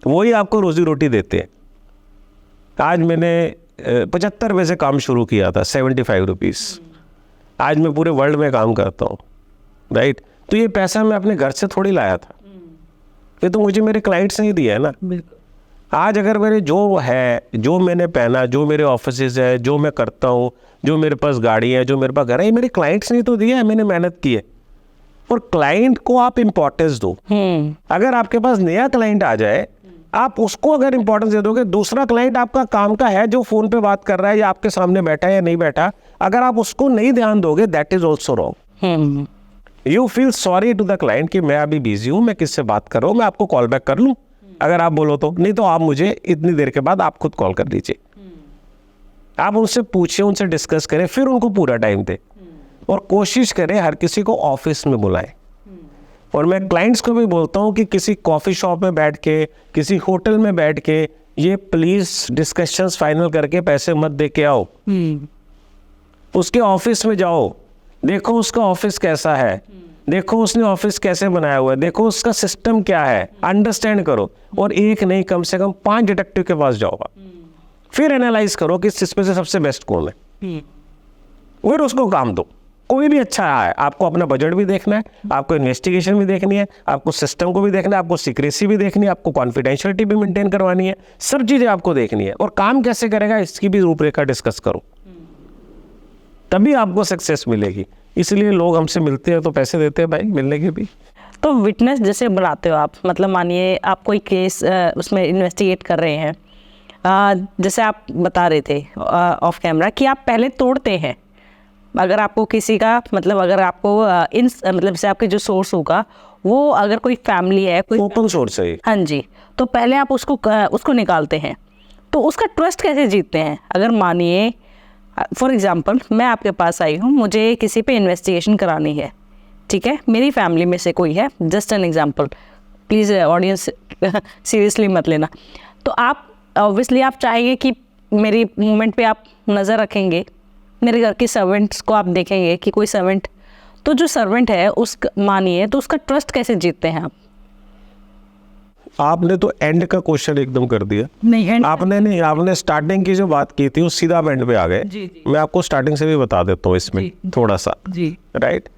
Speaker 2: वही आपको रोजी रोटी देते हैं। आज मैंने 75 रुपये से काम शुरू किया था, 75 रुपीज़, आज मैं पूरे वर्ल्ड में काम करता हूँ, राइट? तो ये पैसा मैं अपने घर से थोड़ी लाया था, ये तो मुझे मेरे क्लाइंट्स ने दिया है ना। आज अगर मेरे जो है, जो मैंने पहना, जो मेरे ऑफिस है, जो मैं करता हूँ, जो मेरे पास गाड़ी है, जो मेरे पास घर है, ये मेरे क्लाइंट्स ने तो दिया है, मैंने मेहनत की है। और क्लाइंट को आप इम्पोर्टेंस दो। अगर आपके पास नया क्लाइंट आ जाए, आप उसको अगर इंपॉर्टेंस दे दोगे, दूसरा क्लाइंट आपका काम का है जो फोन पे बात कर रहा है या आपके सामने बैठा है या नहीं बैठा, अगर आप उसको नहीं ध्यान दोगे, that is also wrong. You feel sorry to the client कि मैं अभी बिजी हूँ, मैं किससे बात कर रहा हूँ, मैं आपको कॉल बैक कर लूँ अगर आप बोलो तो, नहीं तो आप मुझे इतनी देर के बाद आप खुद कॉल कर दीजिए। आप उनसे पूछिए, उनसे डिस्कस करें, फिर उनको पूरा टाइम दें और कोशिश करें हर किसी को ऑफिस में बुलाएं। और मैं क्लाइंट्स को भी बोलता हूँ कि किसी कॉफ़ी शॉप में बैठ के, किसी होटल में बैठ के ये प्लीज़ डिस्कशंस फाइनल करके पैसे मत दे के आओ। उसके ऑफिस में जाओ, देखो उसका ऑफिस कैसा है, देखो उसने ऑफिस कैसे बनाया हुआ है, देखो उसका सिस्टम क्या है, अंडरस्टैंड करो। और एक नहीं, कम से कम 5 डिटेक्टिव के पास जाओ, फिर एनालाइज करो कि इसमें से सबसे बेस्ट कौन है, फिर उसको काम दो। कोई भी अच्छा है, आपको अपना बजट भी देखना है, आपको इन्वेस्टिगेशन भी देखनी है, आपको सिस्टम को भी देखना है, आपको सीक्रेसी भी देखनी है, आपको कॉन्फिडेंशियलिटी भी मेंटेन करवानी है, सब चीज़ें आपको देखनी है। और काम कैसे करेगा इसकी भी रूपरेखा डिस्कस करो, तभी आपको सक्सेस मिलेगी। इसलिए लोग हमसे मिलते हैं तो पैसे देते हैं भाई, मिलने के भी।
Speaker 1: तो विटनेस जैसे बुलाते हो आप, मतलब मानिए आप कोई केस उसमें इन्वेस्टिगेट कर रहे हैं, जैसे आप बता रहे थे ऑफ कैमरा कि आप पहले तोड़ते हैं। अगर आपको किसी का मतलब, अगर आपको मतलब जैसे आपके जो सोर्स होगा वो अगर कोई फैमिली है, कोई
Speaker 2: ओपन सोर्स है,
Speaker 1: हाँ जी, तो पहले आप उसको निकालते हैं। तो उसका ट्रस्ट कैसे जीतते हैं? अगर मानिए फॉर एग्जांपल मैं आपके पास आई हूँ, मुझे किसी पे इन्वेस्टिगेशन करानी है, ठीक है, मेरी फैमिली में से कोई है, just an example, please audience seriously मत लेना। तो आप ऑब्वियसली आप चाहेंगे कि मेरी मूवमेंट पे आप नज़र रखेंगे, मेरे घर के सर्वेंट्स को आप देखेंगे कि कोई सर्वेंट, तो जो सर्वेंट है उस मानिए, तो उसका ट्रस्ट कैसे जीतते हैं आप?
Speaker 2: आपने तो एंड का क्वेश्चन एकदम कर दिया।
Speaker 1: नहीं,
Speaker 2: आपने स्टार्टिंग की जो बात की थी वो सीधा एंड पे आ गए।
Speaker 1: जी।
Speaker 2: मैं आपको स्टार्टिंग से भी बता देता हूँ इसमें थोड़ा सा
Speaker 1: जी।
Speaker 2: राइट।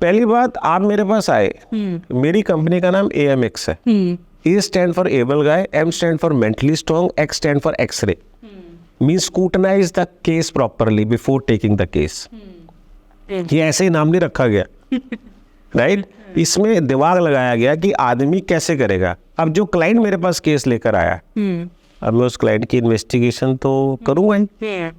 Speaker 2: पहली बात, आप मेरे पास आए, मेरी कंपनी का नाम AMX है। E stand for able guy, M stand for mentally strong, X stand for x-ray, mean scrutinise the case properly before taking the case. ये ऐसे ही नाम नहीं रखा गया राइट। इसमें दिमाग लगाया गया कि आदमी कैसे करेगा। अब जो क्लाइंट मेरे पास केस लेकर आया, अब मैं उस क्लाइंट की इन्वेस्टिगेशन तो करूंगा ही,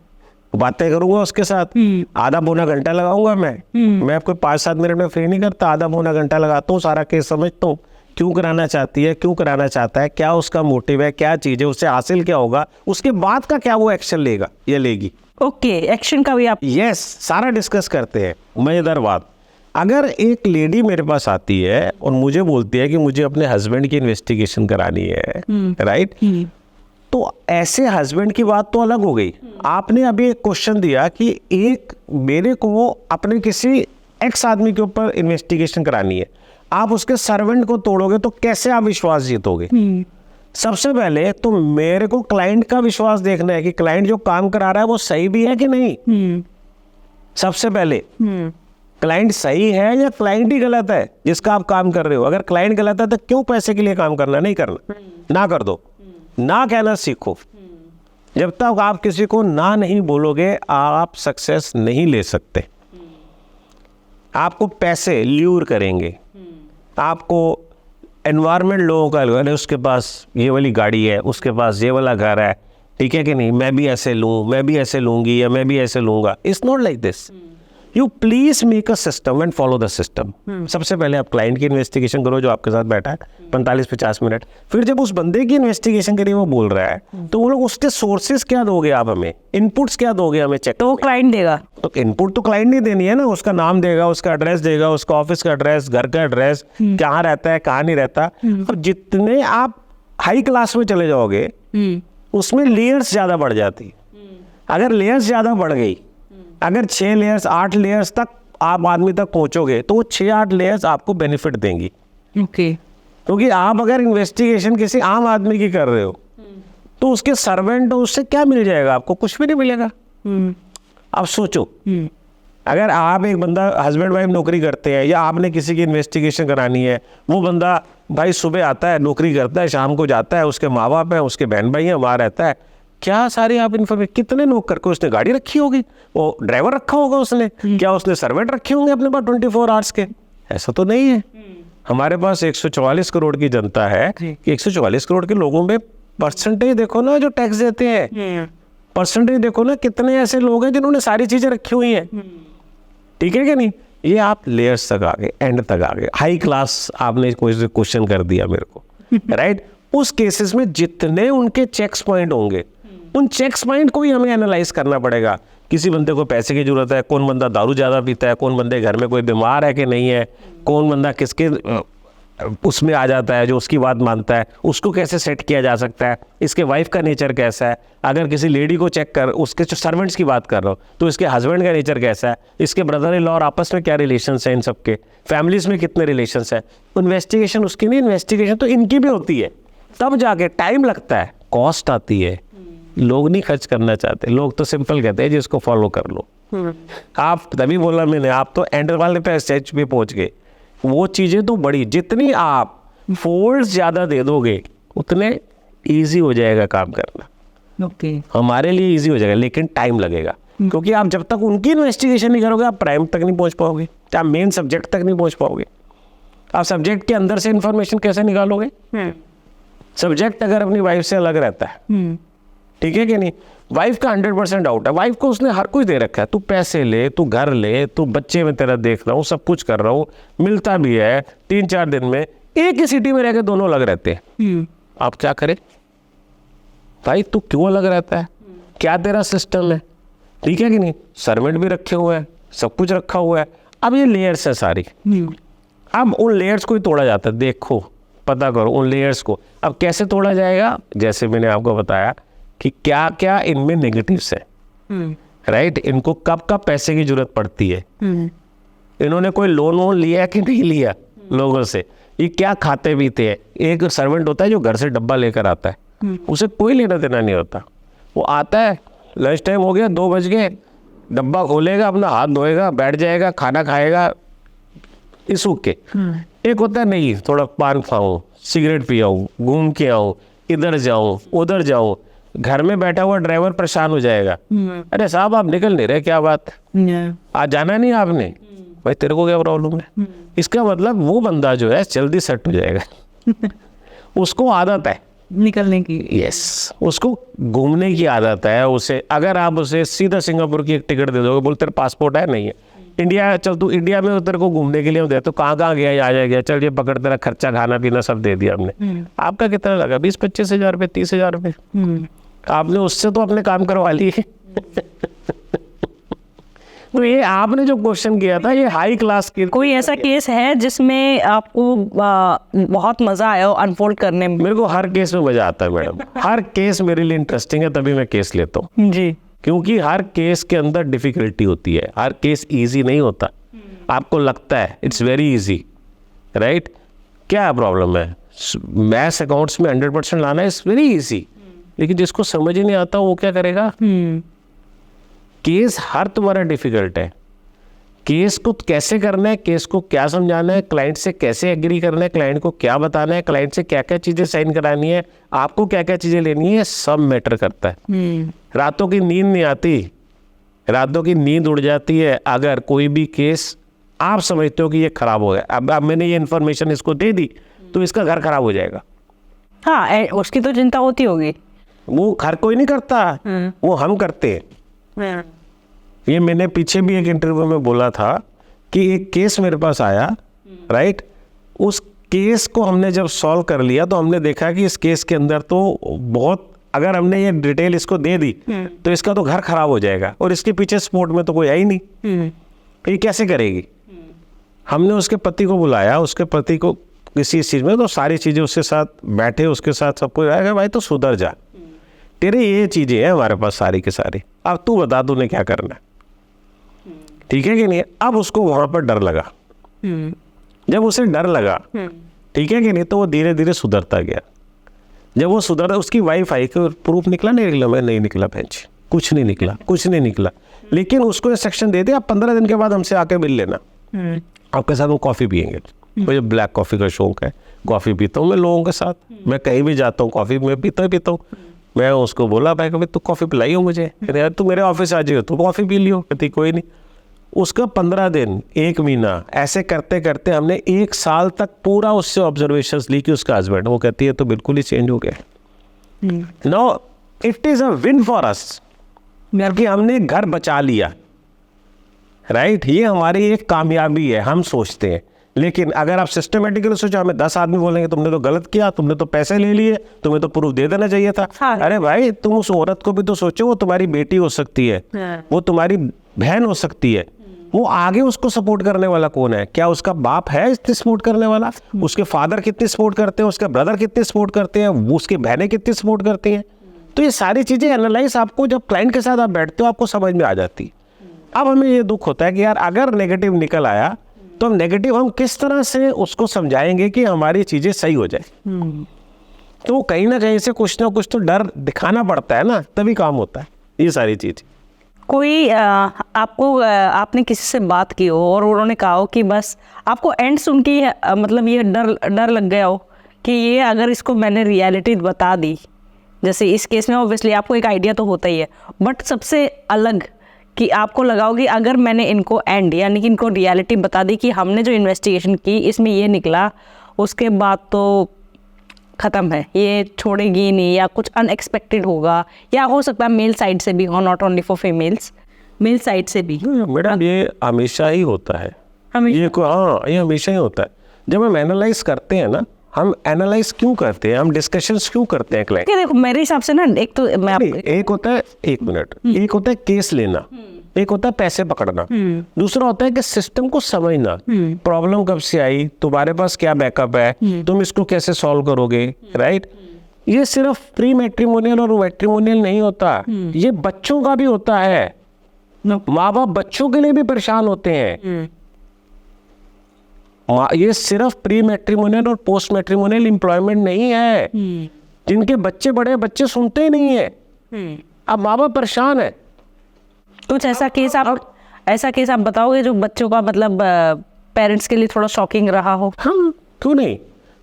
Speaker 2: बातें करूंगा उसके साथ, आधा पौना घंटा लगाऊंगा। मैं आपको 5-7 मिनट में फ्री नहीं करता, आधा पौना घंटा लगाता हूँ, सारा केस समझता हूँ, क्यों कराना चाहती है, क्यों कराना चाहता है, क्या उसका मोटिव है, क्या चीज़ है, उससे हासिल क्या होगा, उसके बाद का क्या वो एक्शन लेगा या लेगी।
Speaker 1: ओके, एक्शन का भी आप
Speaker 2: यस, सारा डिस्कस करते हैं। मज़ेदार बात, अगर एक लेडी मेरे पास आती है और मुझे बोलती है कि मुझे अपने हस्बैंड की इन्वेस्टिगेशन करानी है, राइट, तो ऐसे हस्बैंड की बात तो अलग हो गई। आपने अभी एक क्वेश्चन दिया कि एक मेरे को अपने किसी एक्स आदमी के ऊपर इन्वेस्टिगेशन करानी है, आप उसके सर्वेंट को तोड़ोगे तो कैसे आप विश्वास जीतोगे? सबसे पहले तो मेरे को क्लाइंट का विश्वास देखना है कि क्लाइंट जो काम करा रहा है वो सही भी है कि नहीं। सबसे पहले क्लाइंट सही है या क्लाइंट ही गलत है जिसका आप काम कर रहे हो। अगर क्लाइंट गलत है तो क्यों पैसे के लिए काम करना, नहीं करना, ना कर दो, ना कहना सीखो। जब तक आप किसी को ना नहीं बोलोगे आप सक्सेस नहीं ले सकते। आपको पैसे ल्यूर करेंगे, आपको एनवायरनमेंट लोगों का है, उसके पास ये वाली गाड़ी है, उसके पास ये वाला घर है, ठीक है कि नहीं, मैं भी ऐसे लूँ, मैं भी ऐसे लूँगी या मैं भी ऐसे लूँगा। It's not like this. You please make a system and follow the system. सबसे पहले आप क्लाइंट की इन्वेस्टिगेशन करो जो आपके साथ बैठा है 45-50 मिनट। फिर जब उस बंदे की इन्वेस्टिगेशन करिए, वो बोल रहा है, तो वो लोग उसके सोर्सेज क्या दोगे आप हमें, इनपुट्स क्या दोगे हमें चेक?
Speaker 1: तो वो क्लाइंट देगा।
Speaker 2: तो इनपुट तो क्लाइंट नहीं देनी है ना, उसका नाम देगा, उसका एड्रेस देगा, उसका ऑफिस का एड्रेस, घर का एड्रेस, कहाँ रहता है, कहाँ नहीं रहता। और जितने आप हाई क्लास में चले जाओगे उसमें लेयर्स ज़्यादा बढ़ जाती। अगर लेयर्स ज़्यादा बढ़ गई, अगर 6 लेयर्स 8 लेयर्स तक आप आदमी तक पहुंचोगे तो वो 6-8 लेयर्स आपको बेनिफिट देंगी।
Speaker 1: ओके।
Speaker 2: क्योंकि आप अगर इन्वेस्टिगेशन किसी आम आदमी की कर रहे हो तो उसके सर्वेंट हो, उससे क्या मिल जाएगा आपको? कुछ भी नहीं मिलेगा। अब सोचो, अगर आप एक बंदा हस्बैंड वाइफ नौकरी करते हैं या आपने किसी की इन्वेस्टिगेशन करानी है, वो बंदा भाई सुबह आता है, नौकरी करता है, शाम को जाता है, उसके माँ बाप हैं, उसके बहन भाई हैं, वहाँ रहता है, क्या सारी आप इन्फॉर्मेशन, कितने नौकर करके उसने गाड़ी रखी होगी, वो ड्राइवर रखा होगा उसने, क्या उसने सर्वेंट रखे होंगे अपने पास 24 आवर्स के? ऐसा तो नहीं है। हमारे पास 144 करोड़ की जनता है कि 144 करोड़ के लोगों में परसेंटेज देखो ना जो टैक्स देते हैं, परसेंटेज देखो ना कितने ऐसे लोग हैं जिन्होंने सारी चीजें रखी हुई हैं। ठीक है कि नहीं? ये आप लेयर्स तक आ गए, एंड तक आ गए, हाई क्लास आपने कोई क्वेश्चन कर दिया मेरे को, राइट? उस केसेस में जितने उनके चेक्स पॉइंट होंगे, उन चेक्स पॉइंट को ही हमें एनालाइज करना पड़ेगा। किसी बंदे को पैसे की जरूरत है, कौन बंदा दारू ज़्यादा पीता है, कौन बंदे घर में कोई बीमार है कि नहीं है, कौन बंदा किसके उसमें आ जाता है जो उसकी बात मानता है, उसको कैसे सेट किया जा सकता है, इसके वाइफ का नेचर कैसा है। अगर किसी लेडी को चेक कर, उसके जो सर्वेंट्स की बात कर रहा हूँ, तो इसके हस्बैंड का नेचर कैसा है, इसके ब्रदर इन लॉ और आपस में क्या रिलेशंस हैं, इन सबके फैमिलीज में कितने रिलेशंस हैं। इन्वेस्टिगेशन उसकी नहीं, इन्वेस्टिगेशन तो इनकी भी होती है। तब जाके टाइम लगता है, कॉस्ट आती है, लोग नहीं खर्च करना चाहते। लोग तो सिंपल कहते हैं जी इसको फॉलो कर लो। आप तभी बोला मैंने, आप तो एंड वाले पे स्टेज पे पहुंच गए। वो चीज़ें तो बड़ी, जितनी आप फोल्ड्स ज़्यादा दे दोगे उतने ईजी हो जाएगा काम करना।
Speaker 1: ओके,
Speaker 2: हमारे लिए ईजी हो जाएगा, लेकिन टाइम लगेगा। क्योंकि आप जब तक उनकी इन्वेस्टिगेशन नहीं करोगे, आप प्राइम तक नहीं पहुंच पाओगे, आप मेन सब्जेक्ट तक नहीं पहुंच पाओगे। आप सब्जेक्ट के अंदर से इंफॉर्मेशन कैसे निकालोगे? सब्जेक्ट अगर अपनी वाइफ से अलग रहता है, ठीक है कि नहीं, वाइफ का 100% डाउट है, वाइफ को उसने हर कुछ दे रखा है, तू पैसे ले, तू घर ले, तू बच्चे में तेरा देख रहा हूँ, सब कुछ कर रहा हूँ, मिलता भी है 3-4 दिन में, एक ही सिटी में रह के दोनों अलग रहते हैं। आप क्या करें भाई? तू क्यों अलग रहता है? क्या तेरा सिस्टम है? ठीक है कि नहीं? सर्वेंट भी रखे हुए हैं, सब कुछ रखा हुआ है। अब ये लेयर्स है सारी, अब उन लेयर्स को ही तोड़ा जाता है। देखो, पता करो उन लेयर्स को। अब कैसे तोड़ा जाएगा? जैसे मैंने आपको बताया कि क्या क्या इनमें नेगेटिव्स है, राइट? इनको कब कब पैसे की जरूरत पड़ती है, इन्होंने कोई लोन वोन लिया कि नहीं लिया लोगों से, ये क्या खाते पीते हैं। एक सर्वेंट होता है जो घर से डब्बा लेकर आता है, उसे कोई लेना देना नहीं होता। वो आता है, लंच टाइम हो गया, 2 बज गए, डब्बा खोलेगा, अपना हाथ धोएगा, बैठ जाएगा, खाना खाएगा इस सूख के। एक होता है नहीं, थोड़ा पान खाऊं, सिगरेट पियाऊं, घूम के आऊं, इधर जाऊं उधर जाऊं। घर में बैठा हुआ ड्राइवर परेशान हो जाएगा, अरे साहब आप निकल नहीं रहे, क्या बात, आज जाना नहीं आपने? भाई तेरे को क्या प्रॉब्लम है? इसका मतलब वो बंदा जो है जल्दी सेट हो जाएगा। उसको आदत है
Speaker 1: निकलने की।
Speaker 2: यस, उसको घूमने की आदत है। उसे अगर आप उसे सीधा सिंगापुर की एक टिकट दे दोगे, बोल तेरा पासपोर्ट है? नहीं है। इंडिया चल, तू इंडिया में तेरे को घूमने के लिए दे, तो कहाँ कहाँ गया, आ जाएगा, चल ये पकड़, तेरा खर्चा खाना पीना सब दे दिया हमने। आपका कितना लगा? 20-25 हज़ार रुपये, 30 हज़ार रुपये। आपने उससे तो अपने काम करवा लिए। तो ये आपने जो क्वेश्चन किया था, ये हाई क्लास की।
Speaker 1: कोई ऐसा केस है जिसमें आपको बहुत मजा आया हो अनफोल्ड करने में?
Speaker 2: मेरे को हर केस में मजा आता है मैडम। हर केस मेरे लिए इंटरेस्टिंग है, तभी मैं केस लेता हूँ
Speaker 1: जी।
Speaker 2: क्योंकि हर केस के अंदर डिफिकल्टी होती है, हर केस इजी नहीं होता। आपको लगता है इट्स वेरी इजी, राइट? क्या प्रॉब्लम है? मैथ्स अकाउंट्स में 100% लाना इज वेरी इजी, लेकिन जिसको समझ ही नहीं आता वो क्या करेगा? केस हर तुम्हारा डिफिकल्ट है। केस को कैसे करना है, केस को क्या समझाना है, क्लाइंट से कैसे एग्री करना है, क्लाइंट को क्या बताना है, क्लाइंट से क्या क्या चीज़ें साइन करानी है, आपको क्या क्या चीज़ें लेनी है, सब मैटर करता है। रातों की नींद नहीं आती, रातों की नींद उड़ जाती है अगर कोई भी केस आप समझते हो कि ये खराब हो गया। अब मैंने ये इन्फॉर्मेशन इसको दे दी तो इसका घर खराब हो जाएगा।
Speaker 1: हाँ, उसकी तो चिंता होती होगी।
Speaker 2: वो हर कोई नहीं करता, वो हम करते हैं। ये मैंने पीछे भी एक इंटरव्यू में बोला था कि एक केस मेरे पास आया, राइट? उस केस को हमने जब सॉल्व कर लिया तो हमने देखा कि इस केस के अंदर तो बहुत, अगर हमने ये डिटेल इसको दे दी तो इसका तो घर खराब हो जाएगा, और इसके पीछे सपोर्ट में तो कोई है ही नहीं। ये कैसे करेगी? हमने उसके पति को बुलाया, उसके पति को किसी चीज़ में, तो सारी चीज़ें उसके साथ बैठे, उसके साथ सब कुछ आएगा, भाई तो सुधर जा, तेरे ये चीज़ें हैं हमारे पास सारी की सारी, अब तू बता तूने क्या करना है, ठीक है कि नहीं? अब उसको वहाँ पर डर लगा। जब उसे डर लगा, ठीक है कि नहीं, तो वो धीरे धीरे सुधरता गया। जब वो सुधर, उसकी वाइफ आई कि प्रूफ निकला नहीं निकला? मैं नहीं निकला बहन जी, कुछ नहीं निकला, कुछ नहीं निकला। लेकिन उसको इंस्ट्रक्शन दे दिया, आप 15 दिन के बाद हमसे आके मिल लेना, आपके साथ वो कॉफ़ी पियेंगे। मुझे ब्लैक कॉफ़ी का शौक है, कॉफ़ी पीता हूँ मैं लोगों के साथ, मैं कहीं भी जाता हूँ कॉफ़ी मैं पीता हूँ। मैं उसको बोला, भाई कभी तू कॉफ़ी पिलाई हो मुझे? यार तू मेरे ऑफिस आ जाइए, तू कॉफ़ी पी लियो। कहती कोई नहीं। उसका 15 दिन, 1 महीना ऐसे करते करते हमने 1 साल तक पूरा उससे ऑब्जर्वेशंस ली कि उसका हस्बैंड, वो कहती है तो बिल्कुल ही चेंज हो गया। Now it is a win for us कि हमने घर बचा लिया, राइट। ये हमारी एक कामयाबी है, हम सोचते हैं। लेकिन अगर आप सिस्टमेटिकली सोचो, हमें 10 आदमी बोलेंगे तुमने तो गलत किया, तुमने तो पैसे ले लिए, तुम्हें तो प्रूफ दे देना चाहिए था।
Speaker 1: हाँ।
Speaker 2: अरे भाई, तुम उस औरत को भी तो सोचो, वो तुम्हारी बेटी हो सकती है, वो तुम्हारी बहन हो सकती है, वो आगे उसको सपोर्ट करने वाला कौन है? क्या उसका बाप है इतनी सपोर्ट करने वाला? उसके फादर कितने सपोर्ट करते हैं, उसके ब्रदर कितने सपोर्ट करते हैं, वो उसकी बहनें कितनी सपोर्ट करती हैं? तो ये सारी चीजें एनालाइज आपको जब क्लाइंट के साथ आप बैठते हो आपको समझ में आ जाती है। अब हमें ये दुख होता है कि यार अगर नेगेटिव निकल आया तो हम नेगेटिव हम किस तरह से उसको समझाएंगे कि हमारी चीजें सही हो जाए। तो कहीं ना कहीं से कुछ ना कुछ तो डर दिखाना पड़ता है ना, तभी काम होता है ये सारी चीज।
Speaker 1: कोई आपने किसी से बात की हो और उन्होंने कहा हो कि बस आपको एंड सुन के मतलब ये डर लग गया हो कि ये अगर इसको मैंने रियलिटी बता दी, जैसे इस केस में ऑब्वियसली आपको एक आइडिया तो होता ही है, बट सबसे अलग कि आपको लगा हो कि अगर मैंने इनको एंड यानी कि इनको रियलिटी बता दी कि हमने जो इन्वेस्टिगेशन की इसमें ये निकला, उसके बाद तो ख़त्म है, ये छोड़ेगी नहीं या कुछ अनएक्सपेक्टेड होगा, या हो सकता है मेल साइड से भी हो, not only for females, male side से भी।
Speaker 2: मैडम ये हमेशा ही होता है, ये हमेशा ही होता है। जब हम एनालाइज करते हैं ना, हम एनालाइज क्यों करते हैं, हम डिस्कशंस क्यों करते हैं क्लाइंट?
Speaker 1: देखो मेरे हिसाब से ना, एक तो
Speaker 2: एक होता है, एक मिनट, एक होता है केस लेना, एक होता है पैसे पकड़ना, दूसरा होता है कि सिस्टम को समझना, प्रॉब्लम कब से आई, तुम्हारे पास क्या बैकअप है, तुम इसको कैसे सॉल्व करोगे, राइट। ये सिर्फ प्री मैट्रिमोनियल और मैट्रिमोनियल नहीं होता, ये बच्चों का भी होता है। माँ बाप बच्चों के लिए भी परेशान होते हैं। ये सिर्फ प्री मैट्रिमोनियल और पोस्ट मैट्रिमोनियल एम्प्लॉयमेंट नहीं है। जिनके बच्चे बड़े, बच्चे सुनते ही नहीं है, अब माँ बाप परेशान है।
Speaker 1: कुछ ऐसा केस आप बताओगे जो बच्चों का मतलब पेरेंट्स के लिए थोड़ा शॉकिंग रहा हो?
Speaker 2: हम क्यों नहीं,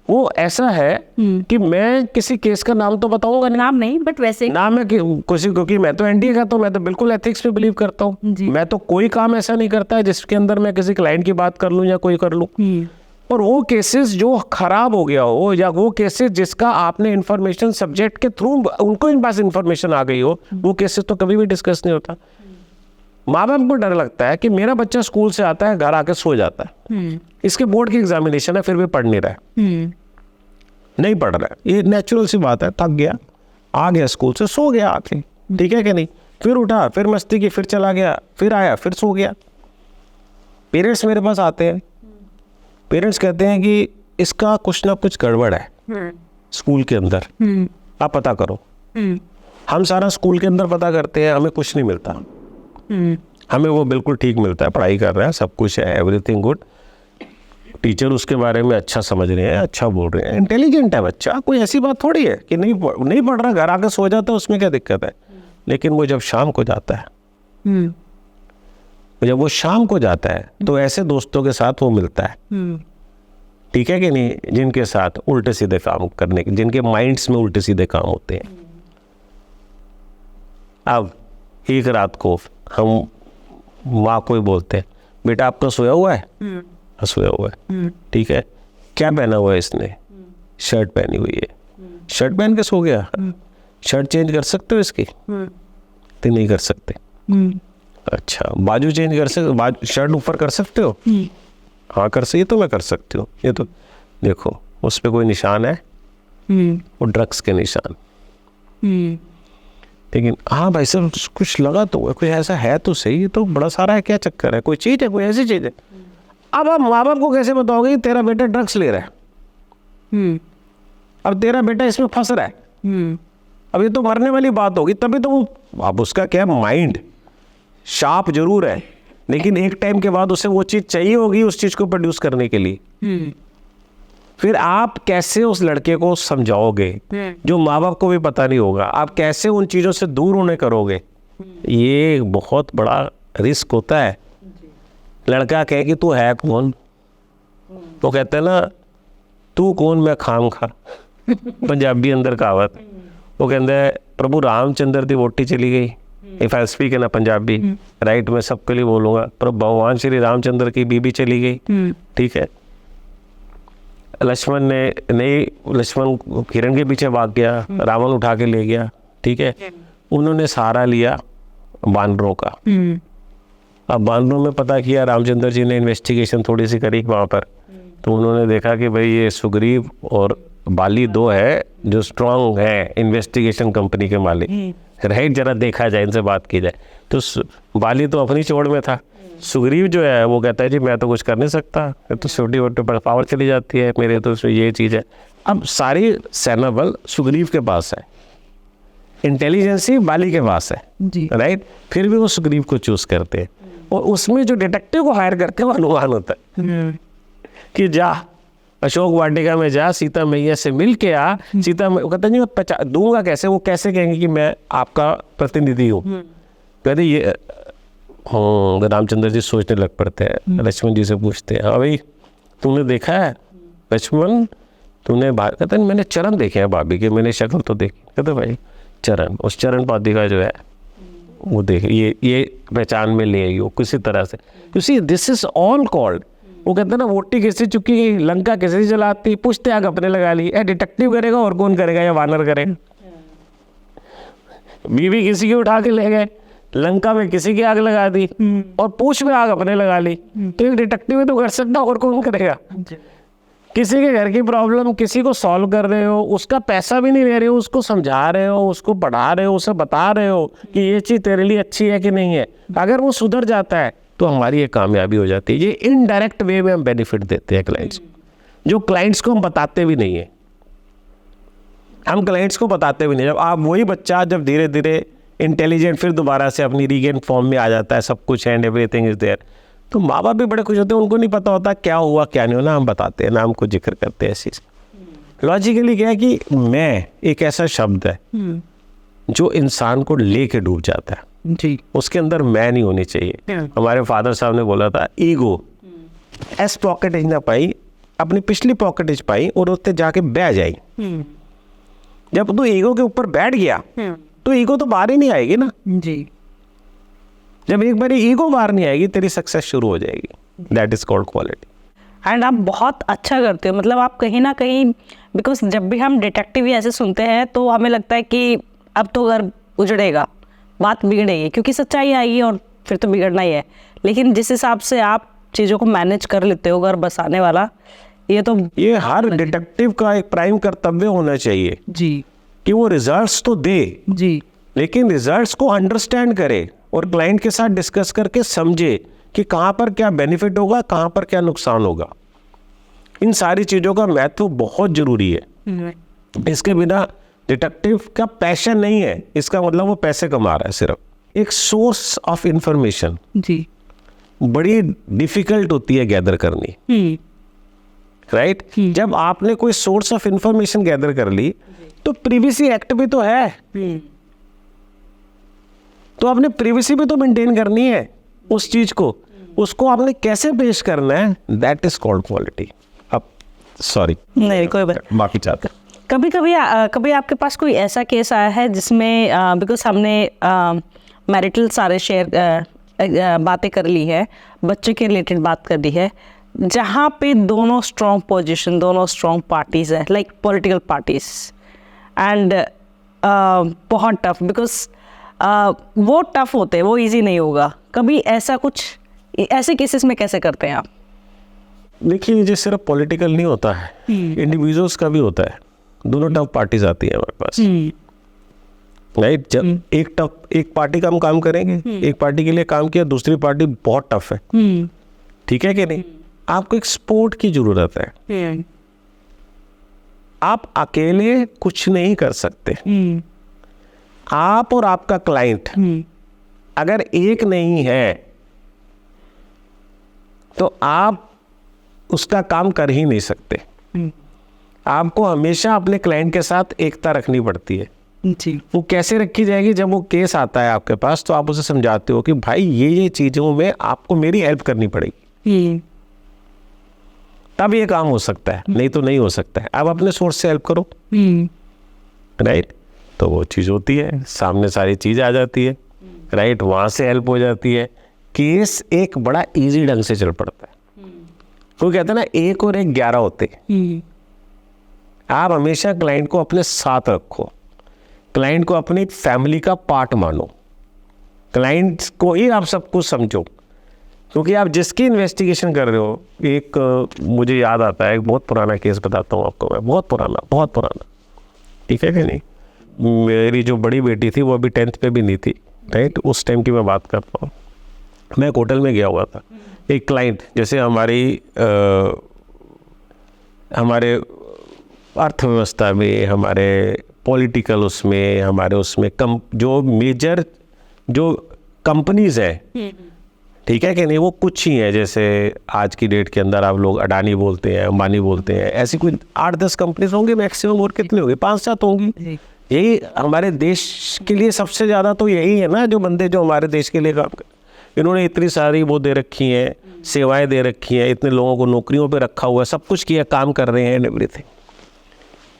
Speaker 2: वो ऐसा है कि मैं किसी केस का नाम तो बताऊंगा नहीं,
Speaker 1: नाम नहीं, बट वैसे
Speaker 2: नाम है कि कुछ, क्योंकि मैं तो एनडीए का, तो मैं तो बिल्कुल एथिक्स पे बिलीव करता हूँ। मैं तो कोई काम ऐसा नहीं करता है जिसके अंदर मैं किसी क्लाइंट की बात कर लूँ या कोई कर लूँ। और वो केसेस जो खराब हो गया हो, या वो केसेस जिसका आपने इंफॉर्मेशन सब्जेक्ट के थ्रू उनको इन पास इंफॉर्मेशन आ गई हो, वो केसेस तो कभी भी डिस्कस नहीं होता। माँ बाप को डर लगता है कि मेरा बच्चा स्कूल से आता है, घर आके सो जाता है, इसके बोर्ड की एग्जामिनेशन है, फिर भी पढ़ नहीं रहा है, नहीं पढ़ रहा है, ये नेचुरल सी बात है, थक गया, आ गया स्कूल से, सो गया आके, ठीक है कि नहीं, फिर उठा, फिर मस्ती की, फिर चला गया, फिर आया, फिर सो गया। पेरेंट्स मेरे पास आते हैं, पेरेंट्स कहते हैं कि इसका कुछ ना कुछ गड़बड़ है स्कूल के अंदर, आप पता करो। हम सारा स्कूल के अंदर पता करते हैं, हमें कुछ नहीं मिलता, हमें वो बिल्कुल ठीक मिलता है, पढ़ाई कर रहा है, सब कुछ है, एवरीथिंग गुड, टीचर उसके बारे में अच्छा समझ रहे हैं, अच्छा बोल रहे हैं, इंटेलिजेंट है बच्चा, कोई ऐसी बात थोड़ी है कि नहीं पढ़ रहा, घर आकर सो जाता है, उसमें क्या दिक्कत है। लेकिन वो जब शाम को जाता है, जब वो शाम को जाता है तो ऐसे दोस्तों के साथ वो मिलता है, ठीक है कि नहीं, जिनके साथ उल्टे सीधे काम करने के, जिनके माइंड्स में उल्टे सीधे काम होते हैं। अब एक रात को हम माँ को ही बोलते हैं, बेटा आपका सोया हुआ है? सोया हुआ है, ठीक है, क्या पहना हुआ है इसने? शर्ट पहनी हुई है, शर्ट पहन के सो गया, शर्ट चेंज कर सकते हो इसकी? तो नहीं कर सकते। अच्छा, बाजू चेंज कर सकते, शर्ट ऊपर कर सकते हो? हाँ कर सकते, ये तो मैं कर सकती हूँ, ये तो देखो उस पर कोई निशान है, वो ड्रग्स के निशान। लेकिन हाँ भाई साहब कुछ लगा तो कोई ऐसा है तो सही, ये तो बड़ा सारा है, क्या चक्कर है, कोई चीज़ है, कोई ऐसी चीज़ है। अब आप माँ बाप को कैसे बताओगे तेरा बेटा ड्रग्स ले रहा है, अब तेरा बेटा इसमें फंस रहा है, अब ये तो मरने वाली बात होगी, तभी तो अब उसका क्या माइंड शार्प जरूर है, लेकिन एक टाइम के बाद उसे वो चीज़ चाहिए होगी उस चीज़ को प्रोड्यूस करने के लिए। फिर आप कैसे उस लड़के को समझाओगे जो माँ बाप को भी पता नहीं होगा, आप कैसे उन चीज़ों से दूर होने करोगे, ये बहुत बड़ा रिस्क होता है। लड़का कहे कि तू है कौन, वो कहते हैं ना तू कौन मैं खाम खा, पंजाबी अंदर कहावत, वो कहते हैं प्रभु रामचंद्र दी वोटी चली गई if I speak in a Punjabi, right, मैं सबके लिए बोलूंगा, पर भगवान श्री रामचंद्र की बीबी चली गई, ठीक है, लक्ष्मण ने नहीं, लक्ष्मण हिरण के पीछे भाग गया, रावण उठा के ले गया, ठीक है, उन्होंने सहारा लिया बानरों का। अब बानरों में पता किया, रामचंद्र जी ने इन्वेस्टिगेशन थोड़ी सी करी वहाँ पर, तो उन्होंने देखा कि भाई ये सुग्रीव और बाली दो है जो स्ट्रांग है इन्वेस्टिगेशन कंपनी के मालिक, राइट, जरा देखा जाए, इनसे बात की जाए। तो बाली तो अपनी चोड़ में था, सुग्रीव जो है वो कहता है जी मैं तो कुछ कर नहीं सकता, तो छोटी वोटी पर पावर चली जाती है मेरे, तो ये चीज़ है। अब सारी सेना बल सुग्रीव के पास है, इंटेलिजेंसी बाली के पास है, राइट, फिर भी वो सुग्रीव को चूज करते हैं, और उसमें जो डिटेक्टिव को हायर करते हैं वो हनुमान होता है कि जा अशोक वाटिका में जा, सीता मैया से मिल के आ, सीता वो कहता नहीं मैं दूंगा कैसे, वो कैसे कहेंगे कि मैं आपका प्रतिनिधि हूँ, कहते ये रामचंद्र जी सोचने लग पड़ते हैं, लक्ष्मण जी से पूछते हैं, हाँ भाई तूने देखा है लक्ष्मण, तूने कहते मैंने चरण देखे हैं भाभी के, मैंने शक्ल तो देखी, कहते भाई चरण, उस चरण पादिका जो है वो देखे, ये पहचान में ले आई हो किसी तरह से, you see this is all called, वो कहते हैं ना वोटी किसी चुकी गई, लंका किसी जलाती, पुश्ते आग अपने लगा ली, डिटेक्टिव करेगा और कौन करेगा, या वानर करेगा, बीवी किसी की उठा के ले गए, लंका में किसी की आग लगा दी और पूछ में आग अपने लगा ली, तो एक डिटेक्टिव तो कर सकता, और कौन करेगा। किसी के घर की प्रॉब्लम किसी को सॉल्व कर रहे हो, उसका पैसा भी नहीं ले रहे हो, उसको समझा रहे हो, उसको पढ़ा रहे हो, उसे बता रहे हो कि ये चीज़ तेरे लिए अच्छी है कि नहीं है, अगर वो सुधर जाता है तो हमारी ये कामयाबी हो जाती है। ये इनडायरेक्ट वे में हम बेनिफिट देते हैं क्लाइंट्स को, जो क्लाइंट्स को हम बताते भी नहीं है, हम क्लाइंट्स को बताते भी नहीं। जब आप वही बच्चा जब धीरे धीरे इंटेलिजेंट फिर दोबारा से अपनी रीगेन फॉर्म में आ जाता है, सब कुछ एंड एवरीथिंग इज देयर, तो माँ बाप भी बड़े खुश होते हैं, उनको नहीं पता होता क्या हुआ क्या नहीं हुआ, हम बताते हैं ना, हमको जिक्र करते हैं ऐसी। लॉजिकली क्या है कि मैं एक ऐसा शब्द है जो इंसान को लेके डूब जाता है जी, उसके अंदर मैं नहीं होनी चाहिए। हमारे फादर साहब ने बोला था ईगो एस पॉकेट ना पाई, अपनी पिछली पॉकेट इच पाई और उससे जाके बह जाई। जब तू ईगो के ऊपर बैठ गया तो ईगो तो बाहर ही नहीं आएगी ना जी, जब एक बार ईगो बाहर नहीं आएगी तेरी सक्सेस शुरू हो जाएगी, that is called quality.
Speaker 1: And आप बहुत अच्छा करते हो, मतलब आप कहीं ना कहीं, बिकॉज जब भी हम डिटेक्टिव ऐसे सुनते हैं तो हमें लगता है कि अब तो घर उजड़ेगा, बात बिगड़ेगी, क्योंकि सच्चाई आएगी और फिर तो बिगड़ना ही है। लेकिन जिस हिसाब से आप चीज़ों को मैनेज कर लेते हो घर बसाने वाला, ये
Speaker 2: हर डिटेक्टिव का एक प्राइम कर्तव्य होना चाहिए
Speaker 1: जी,
Speaker 2: कि वो रिजल्ट्स तो दे जी, लेकिन रिजल्ट्स को अंडरस्टैंड करे और क्लाइंट के साथ डिस्कस करके समझे कि कहाँ पर क्या बेनिफिट होगा, कहाँ पर क्या नुकसान होगा। इन सारी चीज़ों का महत्व बहुत जरूरी है। इसके बिना डिटेक्टिव का पैशन नहीं है, इसका मतलब वो पैसे कमा रहा है सिर्फ। एक सोर्स ऑफ इंफॉर्मेशन जी बड़ी डिफिकल्ट होती है गैदर करनी, राइट। जब आपने कोई सोर्स ऑफ इंफॉर्मेशन गैदर कर ली तो प्रिवेसी एक्ट भी तो है, तो आपने प्रिवेसी भी तो मेंटेन करनी है उस चीज को, उसको आपने कैसे पेश करना है, दैट इज कॉल्ड क्वालिटी। अब सॉरी
Speaker 1: नहीं कोई बात,
Speaker 2: माफी चाहते।
Speaker 1: कभी आपके पास कोई ऐसा केस आया है जिसमें बिकॉज हमने मैरिटल सारे शेयर बातें कर ली है, बच्चे के रिलेटेड बात कर ली है, जहाँ पे दोनों स्ट्रॉन्ग पोजीशन, दोनों स्ट्रॉन्ग पार्टीज है, लाइक पॉलिटिकल पार्टीज, एंड बहुत टफ, बिकॉज वो टफ होते हैं, वो इजी नहीं होगा। कभी ऐसा कुछ, ऐसे केसेस में कैसे करते हैं आप?
Speaker 2: देखिए ये सिर्फ पॉलिटिकल नहीं होता है, इंडिविजुअल्स का भी होता है। दोनों टफ पार्टीज आती है हमारे पास, राइट। जब एक पार्टी का हम काम करेंगे, एक पार्टी के लिए काम किया, दूसरी पार्टी बहुत टफ है, ठीक है कि नहीं। आपको एक सपोर्ट की जरूरत है, आप अकेले कुछ नहीं कर सकते। आप और आपका क्लाइंट अगर एक नहीं है तो आप उसका काम कर ही नहीं सकते। आपको हमेशा अपने क्लाइंट के साथ एकता रखनी पड़ती है जी। वो कैसे रखी जाएगी? जब वो केस आता है आपके पास तो आप उसे समझाते हो कि भाई ये चीजों में आपको मेरी हेल्प करनी पड़ेगी, तब ये काम हो सकता है, नहीं तो नहीं हो सकता है। आप अपने सोर्स से हेल्प करो, राइट, तो वो चीज होती है, सामने सारी चीज आ जाती है। राइट, वहाँ से हेल्प हो जाती है, केस एक बड़ा इजी ढंग से चल पड़ता है। वो कहते हैं ना 1 और 1 11 होते हैं। आप हमेशा क्लाइंट को अपने साथ रखो, क्लाइंट को अपनी फैमिली का पार्ट मानो, क्लाइंट को ही आप सब कुछ समझो, क्योंकि आप जिसकी इन्वेस्टिगेशन कर रहे हो। एक मुझे याद आता है, एक बहुत पुराना केस बताता हूँ आपको मैं, बहुत पुराना, ठीक है कि नहीं। मेरी जो बड़ी बेटी थी वो अभी 10th पे भी नहीं थी, राइट, उस टाइम की मैं बात करता हूँ। मैं एक होटल में गया हुआ था, एक क्लाइंट, जैसे हमारे अर्थव्यवस्था में, हमारे पॉलिटिकल उसमें, हमारे उसमें जो मेजर जो कंपनीज है, ठीक है कि नहीं, वो कुछ ही है। जैसे आज की डेट के अंदर आप लोग अडानी बोलते हैं, अंबानी बोलते हैं, ऐसी कोई 8-10 कंपनीज होंगे मैक्सिमम, और कितने होंगे, 5-7 होंगी। यही हमारे देश के लिए सबसे ज़्यादा तो यही है ना, जो बंदे जो हमारे देश के लिए काम कर, इन्होंने इतनी सारी वो दे रखी हैं, सेवाएं दे रखी हैं, इतने लोगों को नौकरियों पे रखा हुआ है, सब कुछ किया, काम कर रहे हैं, एवरीथिंग।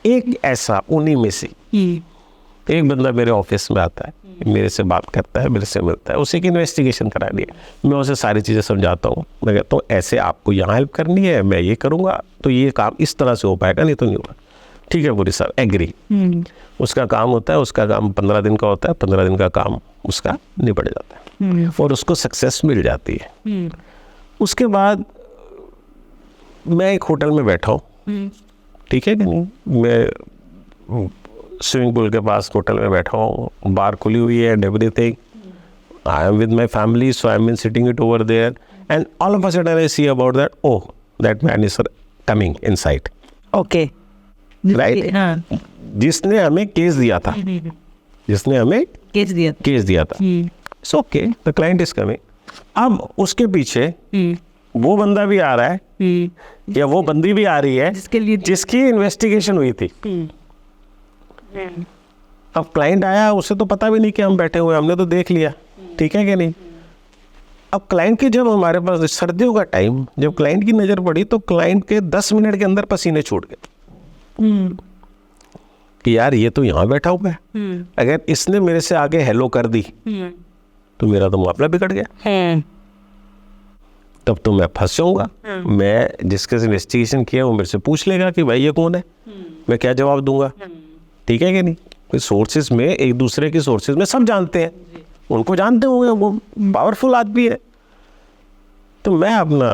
Speaker 2: एक ऐसा उन्हीं में से एक बंदा मेरे ऑफिस में आता है, मेरे से बात करता है, मेरे से मिलता है, उसी की इन्वेस्टिगेशन करा दी है। मैं उसे सारी चीज़ें समझाता हूँ, मैं कहता हूँ ऐसे आपको यहाँ हेल्प करनी है, मैं ये करूँगा तो ये काम इस तरह से हो पाएगा, नहीं तो नहीं होगा। ठीक है पूरी सर, एग्री। उसका काम होता है, उसका काम 15 दिन का होता है, 15 दिन का काम उसका निपट जाता है और उसको सक्सेस मिल जाती है। उसके बाद मैं एक होटल में बैठा हूँ, ठीक है कि नहीं, मैं स्विमिंग पूल के पास होटल में बैठा हूँ, बार खुली हुई है and everything, I am with my family, so I am been sitting it over there and all of a sudden I see about that, oh that man is coming inside.
Speaker 1: Okay,
Speaker 2: right,
Speaker 1: हाँ,
Speaker 2: जिसने हमें case दिया था, जिसने हमें case दिया था, so okay the client is coming. अब उसके पीछे वो बंदा भी आ रहा है या वो बंदी भी आ रही है जिसकी इन्वेस्टिगेशन हुई थी। अब क्लाइंट आया, उसे तो पता भी नहीं कि हम बैठे हुए, हमने तो देख लिया, ठीक है कि नहीं। अब क्लाइंट की जब हमारे पास सर्दियों का टाइम, जब क्लाइंट की नज़र पड़ी तो क्लाइंट के 10 मिनट के अंदर पसीने छूट गए कि यार ये तो यहाँ बैठा हुआ है, अगर इसने मेरे से आगे हेलो कर दी तो मेरा तो मुकाबला बिगड़ गया, तब तो मैं फंस जाऊंगा। मैं जिसके से इन्वेस्टिगेशन किया वो मेरे से पूछ लेगा कि भाई ये कौन है, मैं क्या जवाब दूंगा, ठीक है कि नहीं। कोई सोर्सेज में, एक दूसरे के सोर्सेज में सब जानते हैं, उनको जानते होंगे, वो पावरफुल आदमी है। तो मैं अपना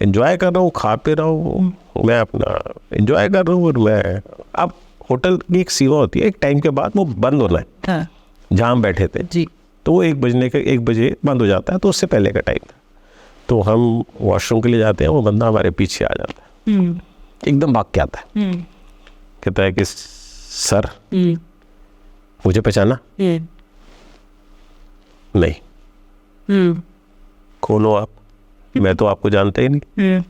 Speaker 2: एंजॉय कर रहा हूँ, खा पी रहा हूँ, मैं अपना एंजॉय कर रहा हूँ। और मैं अब होटल की एक सेवा होती है, एक टाइम के बाद वो बंद होना है, जहाँ हम बैठे थे जी, तो वो 1 बजे बंद हो जाता है, तो उससे पहले का टाइम था। तो हम वॉशरूम के लिए जाते हैं, वो बंदा हमारे पीछे आ जाता है, एकदम भाग के आता है, कहता है कि सर मुझे पहचाना? नहीं। कौन हो आप? मैं तो आपको जानते ही नहीं।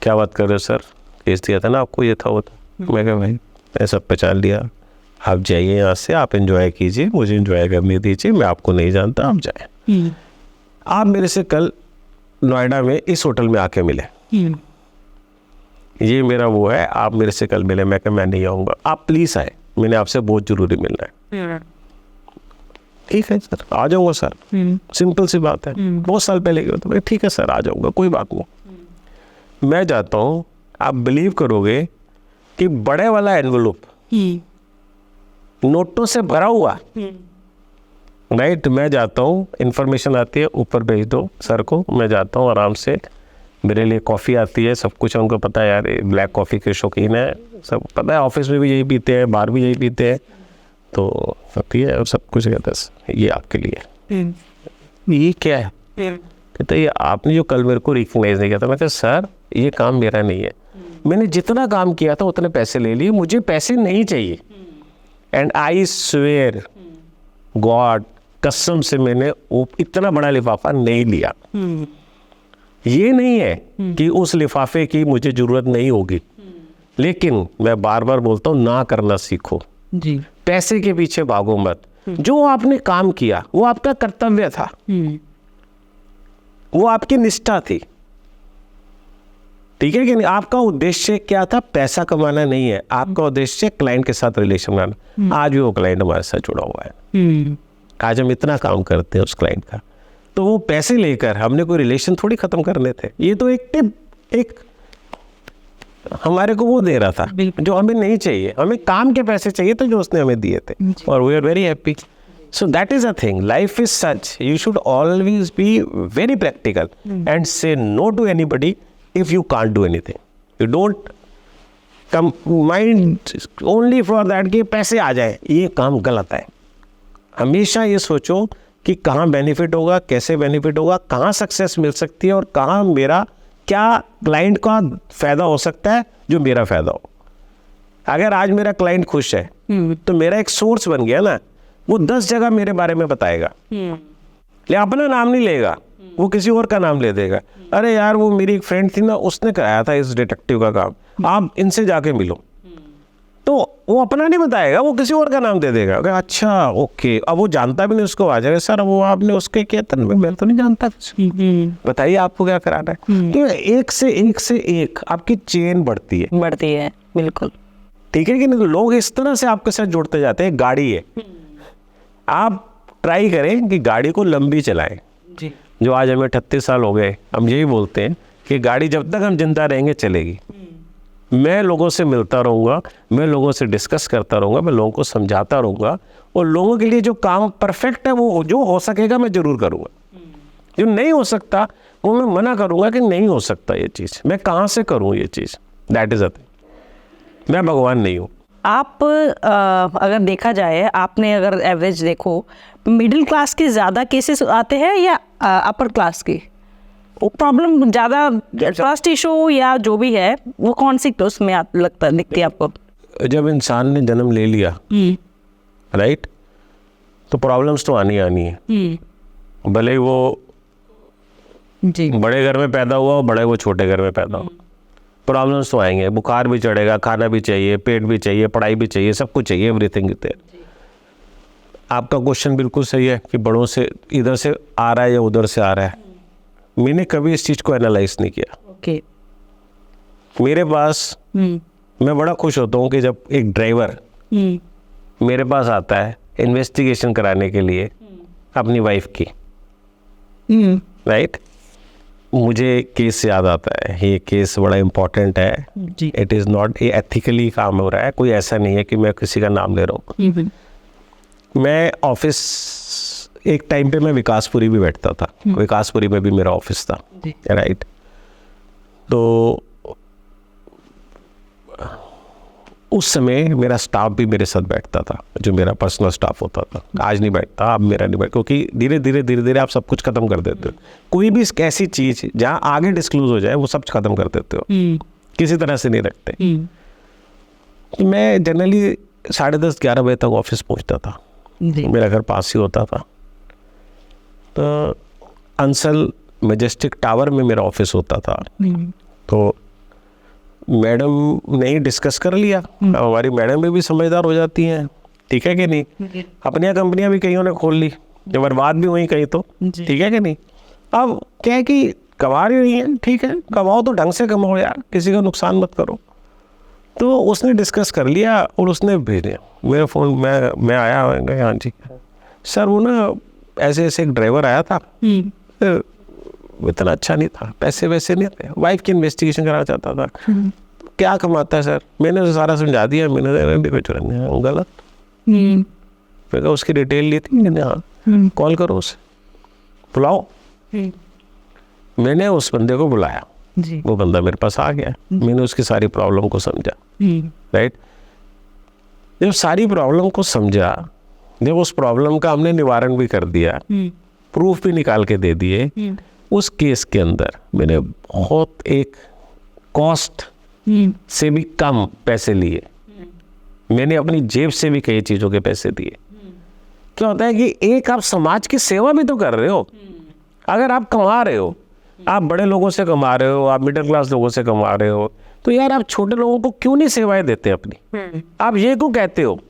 Speaker 2: क्या बात कर रहे हो सर, केस दिया था ना आपको, ये था वो था। मैं कहा भाई मैं सब पहचान लिया, आप जाइए यहाँ से, आप एंजॉय कीजिए, मुझे एंजॉय करने दीजिए, मैं आपको नहीं जानता, आप जाए। आप मेरे से कल नोएडा में इस होटल में आके मिले, ये मेरा वो है, आप मेरे से कल मिले। मैं कहा मैं नहीं आऊँगा, आप प्लीज़ आए, मैंने आपसे बहुत ज़रूरी मिलना है। ठीक है सर, आ जाऊँगा सर, सिंपल सी बात है, बहुत साल पहले की बात है। ठीक है सर, आ जाऊँगा, कोई बात नहीं। मैं जाता हूँ, आप बिलीव करोगे कि बड़े वाला एनवेलप नोटों से भरा हुआ, राइट। मैं जाता हूँ, इन्फॉर्मेशन आती है, ऊपर भेज दो सर को। मैं जाता हूँ आराम से, मेरे लिए कॉफ़ी आती है, सब कुछ उनको पता है, यार ब्लैक कॉफ़ी के शौकीन है, सब पता है, ऑफिस में भी यही पीते हैं, बाहर भी यही पीते हैं, तो आती है और सब कुछ कहता है ये आपके लिए। ये क्या है? कहता है ये आपने जो कल मेरे को रिकग्नाइज नहीं किया था। मैं कहता सर ये काम मेरा नहीं है, मैंने जितना काम किया था उतने पैसे ले लिए, मुझे पैसे नहीं चाहिए। एंड आई स्वेयर गॉड, कसम से मैंने वो इतना बड़ा लिफाफा नहीं लिया। ये नहीं है कि उस लिफाफे की मुझे जरूरत नहीं होगी, लेकिन मैं बार बार बोलता हूँ ना करना सीखो जी। पैसे के पीछे भागो मत। जो आपने काम किया वो आपका कर्तव्य था, वो आपकी निष्ठा थी, ठीक है कि नहीं। आपका उद्देश्य क्या था? पैसा कमाना नहीं है, आपका उद्देश्य क्लाइंट के साथ रिलेशन बनाना। आज भी वो क्लाइंट हमारे साथ जुड़ा हुआ है, आज हम इतना काम करते हैं उस क्लाइंट का, तो वो पैसे लेकर हमने कोई रिलेशन थोड़ी खत्म करने थे। ये तो एक टिप, एक हमारे को वो दे रहा था जो हमें नहीं चाहिए, हमें काम के पैसे चाहिए थे जो उसने हमें दिए थे, और we are very happy. So that is a thing. Life is such. You should always be very practical and say no to anybody if you can't do anything. You don't come mind only for that कि पैसे आ जाए, ये काम गलत है। हमेशा ये सोचो कि कहाँ बेनिफिट होगा, कैसे बेनिफिट होगा, कहाँ सक्सेस मिल सकती है और कहाँ मेरा क्या क्लाइंट का फ़ायदा हो सकता है जो मेरा फ़ायदा हो। अगर आज मेरा क्लाइंट खुश है तो मेरा एक सोर्स बन गया ना, वो 10 जगह मेरे बारे में बताएगा, ले अपना नाम नहीं लेगा, वो किसी और का नाम ले देगा। अरे यार वो मेरी एक फ्रेंड थी ना, उसने कराया था इस डिटेक्टिव का काम, आप इनसे जाके मिलो। तो वो अपना नहीं बताएगा, वो किसी और का नाम दे देगा। अगर अच्छा ओके, अब वो जानता भी नहीं, उसको आ जाएगा सर वो आपने उसके किया था, मैं तो नहीं जानता, बताइए आपको क्या कराना है। तो एक से एक आपकी चेन बढ़ती है
Speaker 1: बिल्कुल।
Speaker 2: ठीक है कि नहीं। लोग इस तरह से आपके साथ जुड़ते जाते हैं। गाड़ी है, आप ट्राई करें कि गाड़ी को लंबी चलाएं
Speaker 1: जी।
Speaker 2: जो आज हमें 38 साल हो गए, हम यही बोलते हैं कि गाड़ी जब तक हम जिंदा रहेंगे चलेगी। मैं लोगों से मिलता रहूँगा, मैं लोगों से डिस्कस करता रहूँगा, मैं लोगों को समझाता रहूँगा, और लोगों के लिए जो काम परफेक्ट है वो जो हो सकेगा मैं ज़रूर करूँगा, जो नहीं हो सकता वो मैं मना करूँगा कि नहीं हो सकता ये चीज़, मैं कहाँ से करूँ ये चीज़। That is a thing. मैं भगवान नहीं हूँ।
Speaker 1: आप अगर देखा जाए, आपने अगर एवरेज देखो, मिडिल क्लास के ज़्यादा केसेस आते हैं या अपर क्लास के? वो प्रॉब्लम ज़्यादा ट्रस्ट इशू या जो भी है वो कौन सी उसमें लगता दिखती है आपको?
Speaker 2: जब इंसान ने जन्म ले लिया राइट, तो प्रॉब्लम्स तो आनी है। भले ही वो
Speaker 1: जी
Speaker 2: बड़े घर में पैदा हुआ हो, बड़े वो छोटे घर में पैदा हो, प्रॉब्लम्स तो आएंगे। बुखार भी चढ़ेगा, खाना भी चाहिए, पेट भी चाहिए, पढ़ाई भी चाहिए, सब कुछ चाहिए, एवरीथिंग इज देयर। आपका क्वेश्चन बिल्कुल सही है कि बड़ों से इधर से आ रहा है या उधर से आ रहा है। मैंने कभी इस चीज़ को एनालाइज नहीं किया।
Speaker 1: ओके।
Speaker 2: मेरे पास मैं बड़ा खुश होता हूँ कि जब एक ड्राइवर मेरे पास आता है इन्वेस्टिगेशन कराने के लिए अपनी वाइफ की, राइट, मुझे केस याद आता है। ये केस बड़ा इम्पोर्टेंट है
Speaker 1: जी।
Speaker 2: इट इज़ नॉट ये एथिकली काम हो रहा है, कोई ऐसा नहीं है कि मैं किसी का नाम ले रहा हूँ। मैं ऑफिस एक टाइम पे मैं विकासपुरी भी बैठता था, विकासपुरी में भी मेरा ऑफिस था, राइट। तो उस समय मेरा स्टाफ भी मेरे साथ बैठता था, जो मेरा पर्सनल स्टाफ होता था। आज नहीं बैठता, अब मेरा नहीं बैठता, क्योंकि धीरे धीरे आप सब कुछ खत्म कर देते हो। कोई भी ऐसी चीज़ जहाँ आगे डिस्क्लोज हो जाए वो सब खत्म कर देते हो, किसी तरह से नहीं रखते। तो मैं जनरली 10:30-11 बजे तक ऑफिस पहुँचता था, मेरा घर पास ही होता था। तो अंसल मैजेस्टिक टावर में मेरा ऑफिस होता था। तो मैडम ने ही डिस्कस कर लिया। अब हमारी मैडम भी समझदार हो जाती हैं, ठीक है कि नहीं। अपनी कंपनियां भी कईयों ने खोल ली, जब बर्बाद भी हुई कहीं, तो ठीक है कि नहीं। अब क्या है कि कमा रही है, ठीक है, कमाओ तो ढंग से कमाओ यार, किसी का नुकसान मत करो। तो उसने डिस्कस कर लिया और उसने भेजा मेरा फ़ोन। मैं आया, हाँ जी सर, वो ना ऐसे एक ड्राइवर आया था, इतना अच्छा नहीं था, पैसे वैसे नहीं थे, वाइफ की इन्वेस्टिगेशन कराना चाहता था। क्या कमाता है सर? मैंने तो सारा समझा दिया, मैंने गलत। फिर उसकी डिटेल ली थी मैंने, हाँ कॉल करो उसे, बुलाओ। मैंने उस बंदे को बुलाया, वो बंदा मेरे पास आ गया, मैंने उसकी सारी प्रॉब्लम को समझा, राइट। जब सारी प्रॉब्लम को समझा, जब उस प्रॉब्लम का हमने निवारण भी कर दिया, प्रूफ भी निकाल के दे दिए, उस केस के अंदर मैंने बहुत एक कॉस्ट से भी कम पैसे लिए, मैंने अपनी जेब से भी कई चीज़ों के पैसे दिए। क्या होता है कि एक आप समाज की सेवा भी तो कर रहे हो। अगर आप कमा रहे हो, आप बड़े लोगों से कमा रहे हो, आप मिडिल क्लास लोगों से कमा रहे हो, तो यार आप छोटे लोगों को क्यों नहीं सेवाएं देते अपनी? आप ये क्यों कहते हो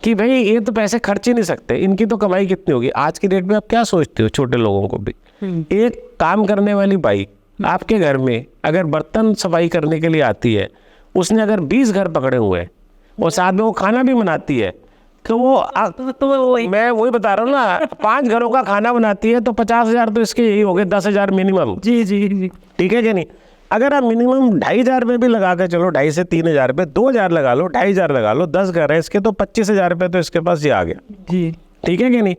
Speaker 2: कि भाई ये तो पैसे खर्च ही नहीं सकते, इनकी तो कमाई कितनी होगी? आज की डेट में आप क्या सोचते हो? छोटे लोगों को भी एक काम करने वाली बाई आपके घर में अगर बर्तन सफाई करने के लिए आती है, उसने अगर 20 घर पकड़े हुए हैं और साथ में वो खाना भी बनाती है, तो मैं वही बता रहा हूँ ना, 5 घरों का खाना बनाती है तो 50,000 तो इसके यही हो गए, 10,000 मिनिमम।
Speaker 1: जी जी जी।
Speaker 2: ठीक है कि नहीं? अगर आप मिनिमम 2,500 रुपये भी लगा के चलो, 2,500 से 3,000 रुपये, 2,000 लगा लो, 2,500 लगा लो, 10 घर है इसके तो 25,000 रुपये तो इसके पास ये आ गया।
Speaker 1: जी।
Speaker 2: ठीक है कि नहीं?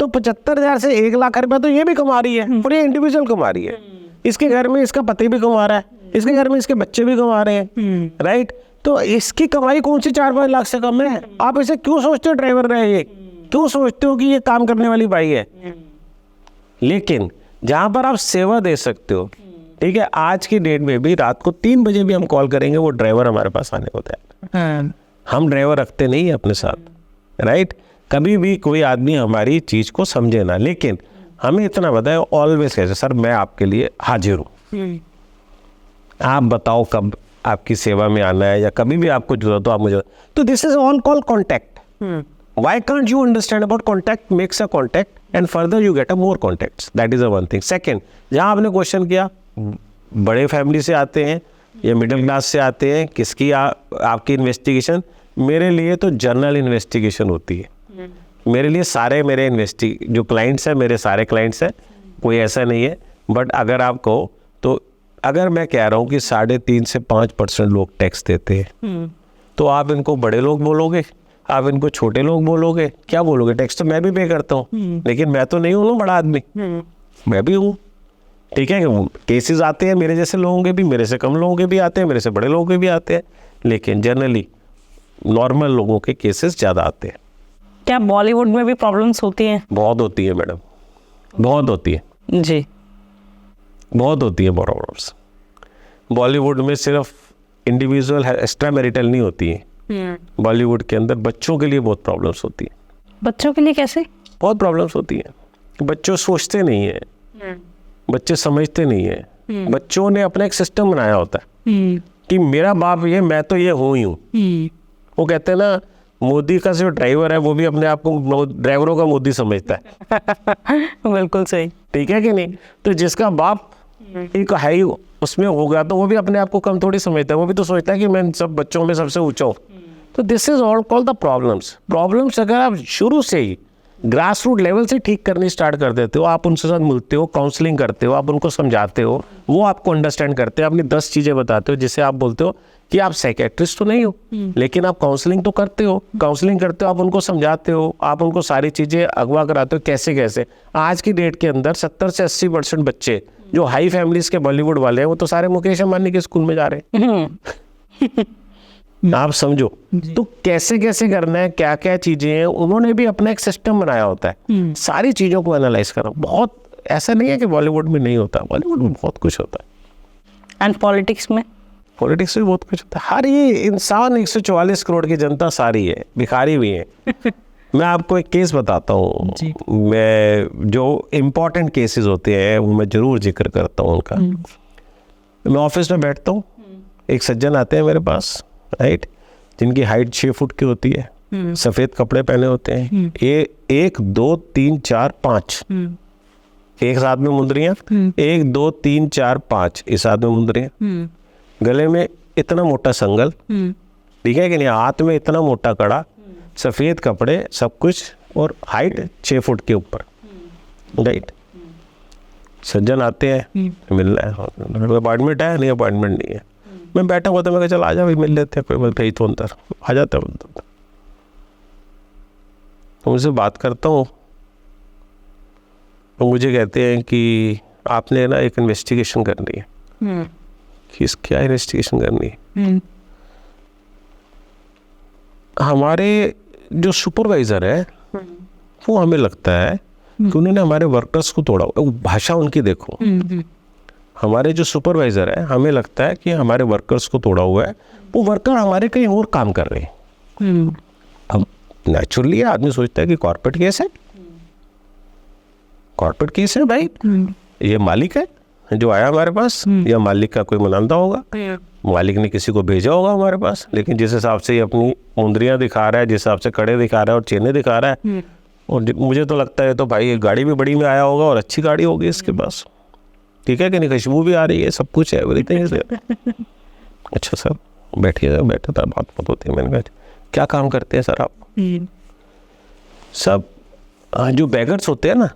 Speaker 2: तो 75,000 से 1 लाख रुपया तो ये भी कमा रही है, और ये इंडिविजुअल कमा रही है। इसके घर में इसका पति भी कमा रहा है, इसके घर में इसके बच्चे भी कमा रहे हैं, राइट? तो इसकी कमाई कौन सी 4-5 लाख से कम है? आप इसे क्यों सोचते हो ड्राइवर है ये? क्यों सोचते हो कि ये काम करने वाली बाई है? लेकिन जहां पर आप सेवा दे सकते हो, ठीक है, आज की डेट में भी रात को 3 बजे भी हम कॉल करेंगे, वो ड्राइवर हमारे पास आने को तैयार है। हम ड्राइवर रखते नहीं है अपने साथ, राइट? कभी भी कोई आदमी हमारी चीज को समझे ना, लेकिन हमें इतना बताए ऑलवेज कैसे, सर मैं आपके लिए हाजिर हूँ, आप बताओ कब आपकी सेवा में आना है, या कभी भी आपको जरूरत हो आप मुझे। तो this is on call contact. Why can't you understand about contact makes a contact and further you get a more contacts, that is a one thing. Second, जहां आपने क्वेश्चन किया बड़े फैमिली से आते हैं या मिडिल क्लास से आते हैं, किसकी आपकी इन्वेस्टिगेशन, मेरे लिए तो जनरल इन्वेस्टिगेशन होती है। मेरे लिए सारे मेरे जो क्लाइंट्स हैं, मेरे सारे क्लाइंट्स हैं, कोई ऐसा नहीं है। बट अगर आप कहो तो अगर मैं कह रहा हूँ कि 3.5 से 5% लोग टैक्स देते हैं, तो आप इनको बड़े लोग बोलोगे, आप इनको छोटे लोग बोलोगे, क्या बोलोगे? टैक्स तो मैं भी पे करता हूँ, लेकिन मैं तो नहीं हूँ बड़ा आदमी, मैं भी हूँ। ठीक है, केसेस आते हैं मेरे जैसे लोगों के भी, मेरे से कम लोगों के भी आते हैं, मेरे से बड़े लोगों के भी आते हैं, लेकिन जनरली नॉर्मल लोगों के केसेस ज़्यादा आते हैं।
Speaker 1: क्या बॉलीवुड में भी प्रॉब्लम्स होती हैं?
Speaker 2: बहुत होती है मैडम, बहुत होती है
Speaker 1: जी,
Speaker 2: बहुत होती है प्रॉब्लम्स। बॉलीवुड में सिर्फ इंडिविजुअल एक्स्ट्रा मैरिटल नहीं होती है, बॉलीवुड के अंदर बच्चों के लिए बहुत प्रॉब्लम्स होती है।
Speaker 1: बच्चों के लिए कैसे?
Speaker 2: बहुत प्रॉब्लम्स होती है। बच्चों सोचते नहीं है, बच्चे समझते नहीं है। बच्चों ने अपना एक सिस्टम बनाया होता है कि मेरा बाप ये, मैं तो ये हूँ ही हूँ। वो कहते हैं ना, मोदी का जो ड्राइवर है वो भी अपने आप को ड्राइवरों का मोदी समझता है।
Speaker 1: बिल्कुल सही।
Speaker 2: ठीक है कि नहीं? तो जिसका बाप एक है ही उसमें होगा, तो वो भी अपने आप को कम थोड़ी समझता है, वो भी तो सोचता है कि मैं सब बच्चों में सबसे ऊंचा हूँ। तो this is all called the problems अगर आप शुरू से ही ग्रास रूट लेवल से ठीक करनी स्टार्ट कर देते हो, आप उनसे साथ मिलते हो, काउंसलिंग करते हो, आप उनको समझाते हो, वो आपको अंडरस्टैंड करते हैं, अपनी 10 चीज़ें बताते हो, जिसे आप बोलते हो कि आप साइकेट्रिस्ट तो नहीं हो, लेकिन आप काउंसलिंग तो करते हो, आप उनको समझाते हो, आप उनको सारी चीज़ें अगवा कराते हो, कैसे कैसे। आज की डेट के अंदर 70 से 80% बच्चे जो हाई फैमिलीज के बॉलीवुड वाले हैं, वो तो सारे मुकेश अंबानी के स्कूल में जा रहे हैं। आप समझो तो कैसे कैसे करना है, क्या क्या चीजें हैं, उन्होंने भी अपना एक सिस्टम बनाया होता है। सारी चीजों को एनालाइज करो। बहुत ऐसा नहीं है कि बॉलीवुड में नहीं होता, बॉलीवुड में बहुत कुछ होता है।
Speaker 1: एंड पॉलिटिक्स में?
Speaker 2: पॉलिटिक्स में बहुत कुछ होता है। हर ये इंसान 144 करोड़ की जनता सारी है, भिखारी भी है। मैं आपको एक केस बताता हूँ, मैं जो इम्पोर्टेंट केसेस होते हैं वो मैं जरूर जिक्र करता हूँ उनका। मैं ऑफिस में बैठता हूँ, एक सज्जन आते हैं मेरे पास, राइट, जिनकी हाइट 6 फुट की होती है, सफेद कपड़े पहने होते हैं, 1 2 3 4 5 एक साथ में मुंदरियाँ, 1 2 3 4 5 इस हाथ में मुंदरियाँ, गले में इतना मोटा संगल, ठीक है कि नहीं, हाथ में इतना मोटा कड़ा, सफेद कपड़े, सब कुछ, और हाइट 6 फुट के ऊपर, राइट। सज्जन आते हैं, मिलना है, अपॉइंटमेंट है? नहीं, अपॉइंटमेंट नहीं है। मैं बैठा हुआ था, मैं कहा चल आजा भाई मिल लेते हैं, कोई बात नहीं, तो अंदर आ जाता है। तो उनसे बात करता हूँ, तो मुझे कहते हैं कि आपने ना एक इन्वेस्टिगेशन करनी है। कि क्या इन्वेस्टिगेशन करनी है? हमारे जो सुपरवाइजर है वो हमें लगता है कि उन्होंने हमारे वर्कर्स को तोड़ा। भाषा उनकी देखो, हमारे जो सुपरवाइजर है, हमें लगता है कि हमारे वर्कर्स को तोड़ा हुआ है, वो वर्कर हमारे कहीं और काम कर रहे हैं। अब नेचुरली आदमी सोचता है कि कॉर्पोरेट केस है, कॉर्पोरेट केस है भाई, ये मालिक है जो आया हमारे पास, या मालिक का कोई मुनादा होगा, मालिक ने किसी को भेजा होगा हमारे पास। लेकिन जिस हिसाब से ये अपनी मुंदरियाँ दिखा रहा है, जिस हिसाब से कड़े दिखा रहा है और चेने दिखा रहा है, और मुझे तो लगता है तो भाई ये गाड़ी भी बड़ी में आया होगा और अच्छी गाड़ी होगी इसके पास, ठीक है कि नहीं, खुशबू भी आ रही है, सब कुछ है, एवरीथिंग। अच्छा सर बैठिए, बैठा था, बात होती है। मैंने कहा क्या काम करते हैं सर आप? सब जो बैगर्स होते हैं ना,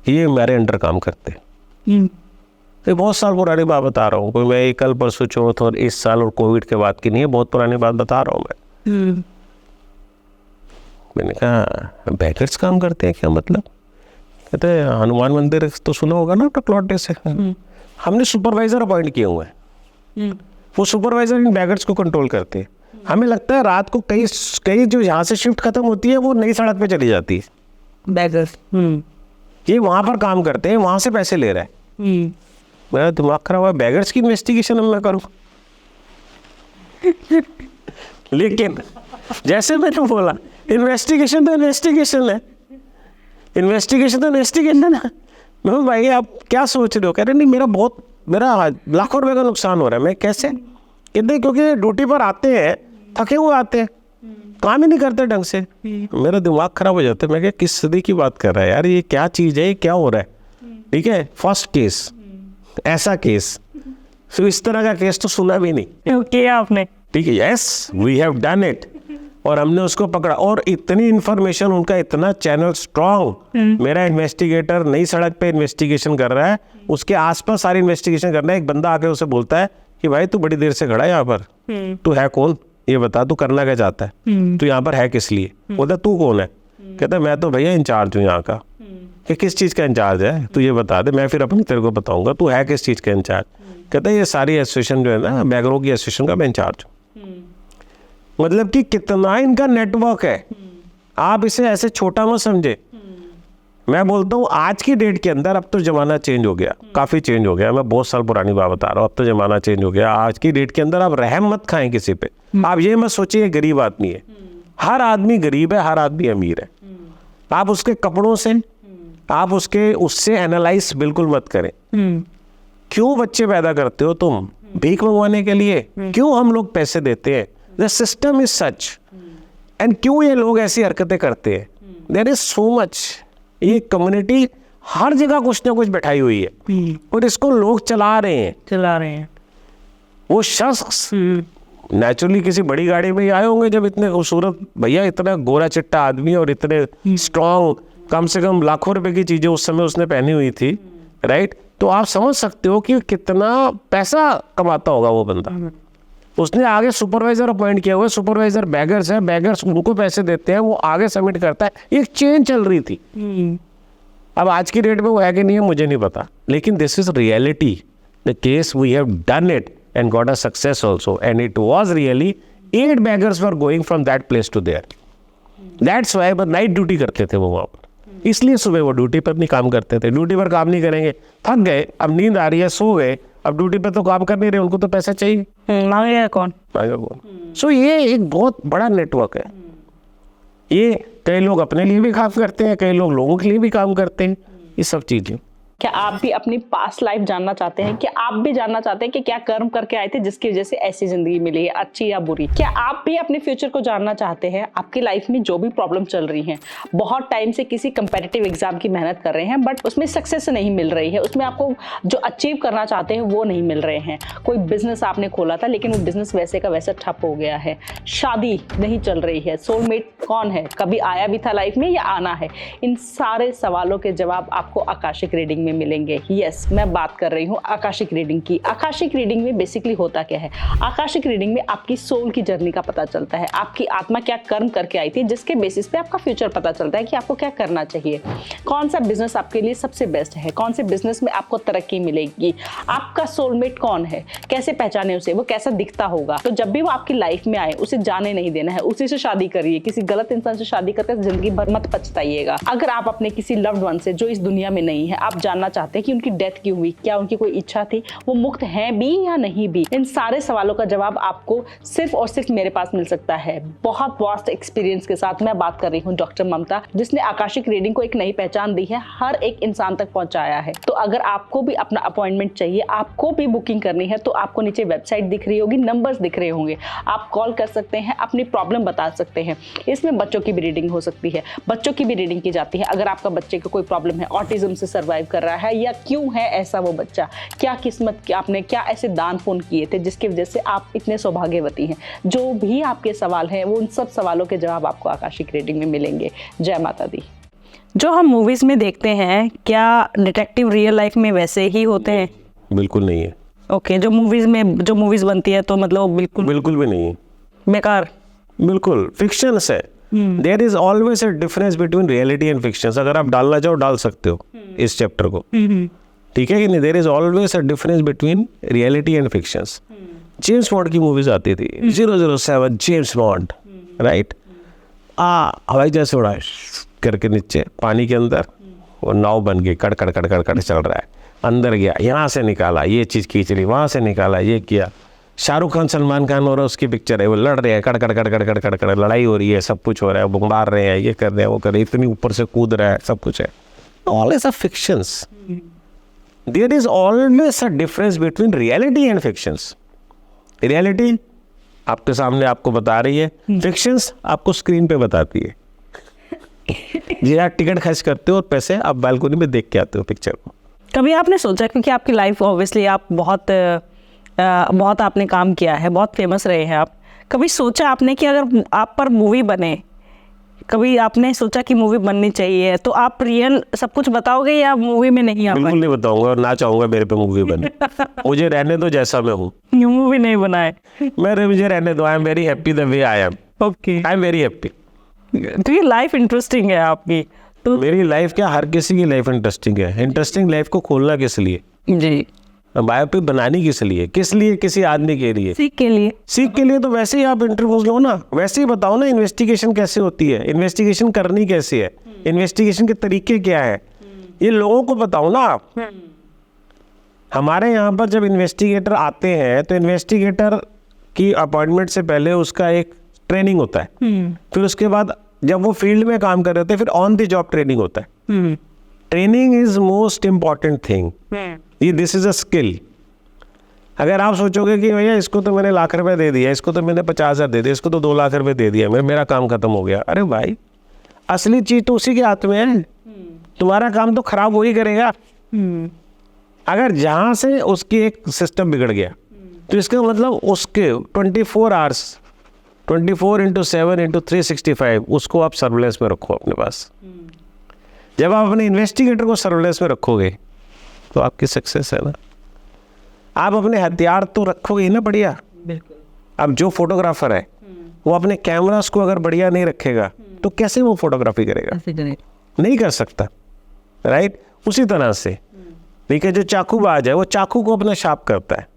Speaker 2: ये मेरे अंडर काम करते हैं। ये बहुत साल पुरानी बात बता रहा हूँ, कोई मैं ये कल परसों चौथ और इस साल और कोविड के बाद की नहीं है, बहुत पुरानी बात बता रहा हूँ मैं। मैंने कहा बैगर्स काम करते हैं क्या, मतलब? कहते हैं हनुमान मंदिर तो सुना होगा ना टकलौटे से, हमने सुपरवाइजर अपॉइंट किए हुए हैं, वो सुपरवाइजर इन बैगर्स को कंट्रोल करते हैं। हमें लगता है रात को कई जो यहाँ से शिफ्ट खत्म होती है वो नई सड़क पे चली जाती है।
Speaker 1: बैगर्स
Speaker 2: ये वहाँ पर काम करते हैं, वहाँ से पैसे ले रहा है। मेरा दिमाग खराब हुआ, बैगर्स की इन्वेस्टिगेशन मैं करूँ। लेकिन जैसे मैंने बोला इन्वेस्टिगेशन तो इन्वेस्टिगेशन है, इन्वेस्टिगेशन तो इन्वेस्टिगेशन है। मैं भाई आप क्या सोच रहे हो? कह रहे नहीं मेरा लाखों रुपए का नुकसान हो रहा है। मैं कैसे? कहते क्योंकि ड्यूटी पर आते हैं थके हुए आते हैं, काम ही नहीं करते ढंग से। मेरा दिमाग खराब हो जाता है। मैं क्या किस सदी की बात कर रहा है यार, ये क्या चीज़ है, ये क्या हो रहा है? ठीक है, फर्स्ट केस ऐसा केस, तो इस तरह का केस तो सुना भी नहीं
Speaker 1: किया आपने।
Speaker 2: ठीक है, yes we have done it, और हमने उसको पकड़ा। और इतनी इन्फॉर्मेशन, उनका इतना चैनल स्ट्रॉन्ग। मेरा इन्वेस्टिगेटर नई सड़क पे इन्वेस्टिगेशन कर रहा है, उसके आसपास सारी इन्वेस्टिगेशन कर रहा है। एक बंदा आके उसे बोलता है कि भाई तू बड़ी देर से खड़ा है यहाँ पर, तू है कौन, ये बता, तू करना क्या चाहता है, तू यहाँ पर है किस लिए? बोलता तू कौन है? कहता मैं तो भैया इंचार्ज हूँ यहाँ का। कि किस चीज़ का इंचार्ज है, तू ये बता दे, मैं फिर अपनी तेरे को बताऊंगा तू है किस चीज़ का इंचार्ज। कहता है ये सारी एसोसिएशन जो है ना, बैगरों की एसोसिएशन का मैं इंचार्ज हूँ। मतलब कि कितना इनका नेटवर्क है, आप इसे ऐसे छोटा मत समझे। मैं बोलता हूँ आज की डेट के अंदर, अब तो ज़माना चेंज हो गया, काफ़ी चेंज हो गया। मैं बहुत साल पुरानी बात बता रहा हूँ, अब तो ज़माना चेंज हो गया। आज की डेट के अंदर आप रहम मत खाएं किसी पे। आप ये मत सोचिए गरीब आदमी है, हर आदमी गरीब है, हर आदमी अमीर है। आप उसके कपड़ों से, आप उससे एनालाइज बिल्कुल मत करें। क्यों बच्चे पैदा करते हो तुम? भीख मंगवाने के लिए? क्यों हम लोग पैसे देते हैं? The system is such. And क्यों ये लोग ऐसी हरकतें करते हैं? There is so much. ये कम्युनिटी हर जगह कुछ ना कुछ बैठाई हुई है, और इसको लोग चला रहे हैं। वो शख्स नेचुरली किसी बड़ी गाड़ी में ही आए होंगे, जब इतने खूबसूरत भैया, इतना गोरा चिट्टा आदमी और इतने स्ट्रॉन्ग, कम से कम लाखों रुपए की चीजें उस समय उसने पहनी हुई थी, राइट? तो आप समझ सकते हो कि कितना पैसा कमाता होगा वो बंदा। उसने आगे सुपरवाइजर अपॉइंट किया हुआ है, सुपरवाइजर बैगर्स है, बैगर्स उनको पैसे देते हैं, वो आगे सबमिट करता है। एक चेन चल रही थी। अब आज की डेट में वो है कि नहीं है मुझे नहीं पता, लेकिन this is reality. The case we have done it and got a success also, and it was really 8 beggars were going from that place to there. That's why but night duty करते थे वो वहाँ पर, इसलिए सुबह वो duty पर नहीं काम करते थे। ड्यूटी पर काम नहीं करेंगे, थक गए, अब नींद आ रही है, सो गए, अब ड्यूटी पर तो काम कर नहीं रहे, उनको तो पैसा चाहिए।
Speaker 1: मांगेगा कौन?
Speaker 2: सो ये एक बहुत बड़ा नेटवर्क है। ये कई लोग अपने लिए भी काम करते हैं, कई लोग लोगों के लिए भी काम करते हैं, ये सब चीज़ें।
Speaker 1: क्या आप भी अपनी पास्ट लाइफ जानना चाहते हैं? क्या आप भी जानना चाहते हैं कि क्या कर्म करके आए थे जिसकी वजह से ऐसी जिंदगी मिली है, अच्छी या बुरी? क्या आप भी अपने फ्यूचर को जानना चाहते हैं? आपकी लाइफ में जो भी प्रॉब्लम चल रही है, बहुत टाइम से किसी कंपेटिटिव एग्जाम की मेहनत कर रहे हैं बट उसमें सक्सेस नहीं मिल रही है, उसमें आपको जो अचीव करना चाहते हैं वो नहीं मिल रहे हैं। कोई बिजनेस आपने खोला था लेकिन वो बिजनेस वैसे का वैसा ठप हो गया है, शादी नहीं चल रही है, सोलमेट कौन है, कभी आया भी था लाइफ में या आना है? इन सारे सवालों के जवाब आपको आकाशिक रीडिंग मिलेंगे। यस, मैं बात कर रही हूँ आकाशिक रीडिंग की। आकाशिक रीडिंग में बेसिकली होता क्या है? आकाशिक रीडिंग में आपकी सोल की जर्नी का पता चलता है, आपकी आत्मा क्या कर्म करके आई थी, जिसके बेसिस पे आपका फ्यूचर पता चलता है कि आपको क्या करना चाहिए, कौन सा बिजनेस आपके लिए सबसे बेस्ट है, कौन से बिजनेस में आपको तरक्की मिलेगी, आपका सोलमेट कौन है, कैसे पहचाने उसे, वो कैसा दिखता होगा। तो जब भी वो आपकी लाइफ में आए उसे जाने नहीं देना है, उसी से शादी करिए। किसी गलत इंसान से शादी करके जिंदगी भर मत पछताइएगा। अगर आप अपने किसी लव्ड वन से जो इस दुनिया में नहीं है, आप जानना चाहते हैं कि उनकी डेथ क्यों हुई, क्या उनकी कोई इच्छा थी, वो मुक्त हैं भी या नहीं भी, इन सारे सवालों का जवाब आपको सिर्फ और सिर्फ मेरे पास मिल सकता है। बहुत वास्ट एक्सपीरियंस के साथ मैं बात कर रही हूँ डॉक्टर ममता, जिसने आकाशिक रीडिंग को एक नई पहचान दी है, हर एक इंसान तक पहुंचाया है। तो अगर आपको भी अपना अपॉइंटमेंट चाहिए, आपको भी बुकिंग करनी है, तो आपको नीचे वेबसाइट दिख रही होगी, नंबर्स दिख रहे होंगे, आप कॉल कर सकते हैं, अपनी प्रॉब्लम बता सकते हैं। इसमें बच्चों की भी रीडिंग हो सकती है, बच्चों की भी रीडिंग की जाती है। अगर आपका बच्चे को कोई प्रॉब्लम है, ऑटिज्म से सर्वाइव कर रहा रहा है, या क्यों है ऐसा वो बच्चा, क्या किस्मत की आपने क्या ऐसे दान पुण्य किए थे जिसकी वजह से आप इतने सौभाग्यवती हैं। जो भी आपके सवाल हैं वो उन सब सवालों के जवाब आपको आकाशिक रीडिंग में मिलेंगे। जय माता दी। जो हम मूवीज में देखते हैं, क्या डिटेक्टिव रियल लाइफ में वैसे ही होते हैं?
Speaker 2: बिल्कुल नहीं है।
Speaker 1: ओके, जो मूवीज बनती है तो मतलब
Speaker 2: बिल्कुल भी नहीं है,
Speaker 1: बेकार,
Speaker 2: बिल्कुल फिक्शन है। There is always a difference between reality and fiction. अगर आप डालना चाहो डाल सकते हो इस चैप्टर को, ठीक है कि नहीं। There is always a difference between reality and fiction. James Bond की मूवीज आती थी, 007 जेम्स बॉन्ड, राइट। हवाई जहाज उड़ा करके नीचे पानी के अंदर, वो नाव बन गई, कड़ कड़ कड़ कड़ कड़ चल रहा है, अंदर गया, यहाँ से निकाला, ये चीज़ खींच ली, वहाँ से निकाला, ये किया। शाहरुख खान सलमान खान हो रहा है, उसकी पिक्चर है, वो लड़ रहे हैं, कड़ कड़ कड़ कड़ कड़ कड़ कड़, लड़ाई हो रही है, सब कुछ हो रहा है, मार रहे हैं, ये कर रहे हैं, वो कर रहे हैं, इतनी ऊपर से कूद रहा है, सब कुछ है। All is a fictions. There is always a difference between reality and fictions. Reality आपके सामने आपको बता रही है, फिक्शंस आपको स्क्रीन पे बताती है। जी, आप टिकट खर्च करते हो और पैसे आप बालकनी में देख के आते हो पिक्चर को।
Speaker 1: कभी आपने सोचा, क्योंकि आपकी लाइफ ऑब्वियसली आप बहुत आपने काम किया है, बहुत फेमस रहे हैं आप, कभी सोचा आपने कि अगर आप पर मूवी बने, कभी आपने सोचा कि मूवी बननी चाहिए, तो आप रियल सब कुछ बताओगे या मूवी में नहीं?
Speaker 2: बिल्कुल नहीं बताऊंगा, और ना चाहूंगा मेरे पे मूवी बने। मुझे रहने दो जैसा मैं हूँ,
Speaker 1: मूवी नहीं बनाए।
Speaker 2: मुझे रहने दो। I am very happy the way I am.
Speaker 1: Okay,
Speaker 2: I am very happy.
Speaker 1: तो ये लाइफ इंटरेस्टिंग है आपकी। तो
Speaker 2: मेरी लाइफ क्या, हर किसी की लाइफ इंटरेस्टिंग है। इंटरेस्टिंग लाइफ को खोलना किस लिए?
Speaker 1: जी,
Speaker 2: बायोपिक बनानी किस लिए? किसी आदमी के लिए,
Speaker 1: सीख के लिए।
Speaker 2: सीख के लिए। तो वैसे ही आप इंटरव्यूज लो ना, वैसे ही बताओ ना इन्वेस्टिगेशन कैसे होती है, इन्वेस्टिगेशन करनी कैसे है, इन्वेस्टिगेशन के तरीके क्या है, ये लोगों को बताओ ना आप। हमारे यहाँ पर जब इन्वेस्टिगेटर आते हैं तो इन्वेस्टिगेटर की अपॉइंटमेंट से पहले उसका एक ट्रेनिंग होता है, फिर उसके बाद जब वो फील्ड में काम कर रहे होते हैं फिर ऑन द जॉब ट्रेनिंग होता है। Training is most important thing. ये दिस इज अ स्किल। अगर आप सोचोगे कि भैया इसको तो मैंने लाख रुपए दे दिया, इसको तो मैंने 50,000 दे दिया, इसको तो 2 लाख रुपए दे दिया, मेरा काम खत्म हो गया, अरे भाई असली चीज तो उसी के हाथ में है। तुम्हारा काम तो खराब हो ही करेगा। अगर जहाँ से उसकी एक सिस्टम बिगड़ गया तो इसका मतलब उसके 24 आवर्स 24/7/365 उसको आप सर्विलेंस में रखो अपने पास। जब आप अपने इन्वेस्टिगेटर को सर्विलेंस में रखोगे तो आपकी सक्सेस है ना। आप अपने हथियार तो रखोगे ही ना बढ़िया। अब जो फोटोग्राफर है वो अपने कैमरास को अगर बढ़िया नहीं रखेगा तो कैसे वो फोटोग्राफी करेगा? नहीं कर सकता, राइट। उसी तरह से देखिए, जो चाकूबाज है वो चाकू को अपना शार्प करता है।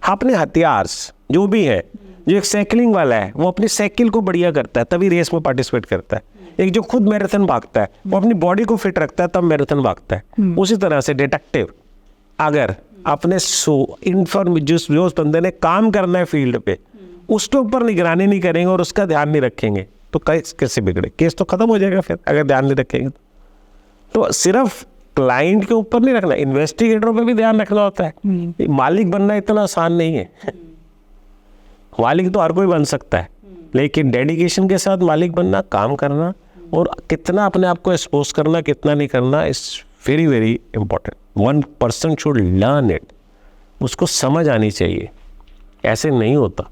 Speaker 2: अपने हथियार जो भी है, जो एक साइकिलिंग वाला है वो अपनी साइकिल को बढ़िया करता है तभी रेस में पार्टिसिपेट करता है। एक जो खुद मैराथन भागता है वो अपनी बॉडी को फिट रखता है तब मैराथन भागता है। उसी तरह से डिटेक्टिव अगर अपने जो बंदे ने काम करना है फील्ड पे उसके ऊपर निगरानी नहीं करेंगे और उसका ध्यान नहीं रखेंगे तो कैसे बिगड़े? केस तो खत्म हो जाएगा फिर, अगर ध्यान नहीं रखेंगे तो सिर्फ क्लाइंट के ऊपर नहीं रखना, इन्वेस्टिगेटरों पे भी ध्यान रखना होता है। मालिक बनना इतना आसान नहीं है। मालिक तो हर कोई बन सकता है, लेकिन डेडिकेशन के साथ मालिक बनना, काम करना और कितना अपने आप को एक्सपोज करना, कितना नहीं करना, is very very important. One person should learn it. उसको समझ आनी चाहिए, ऐसे नहीं होता।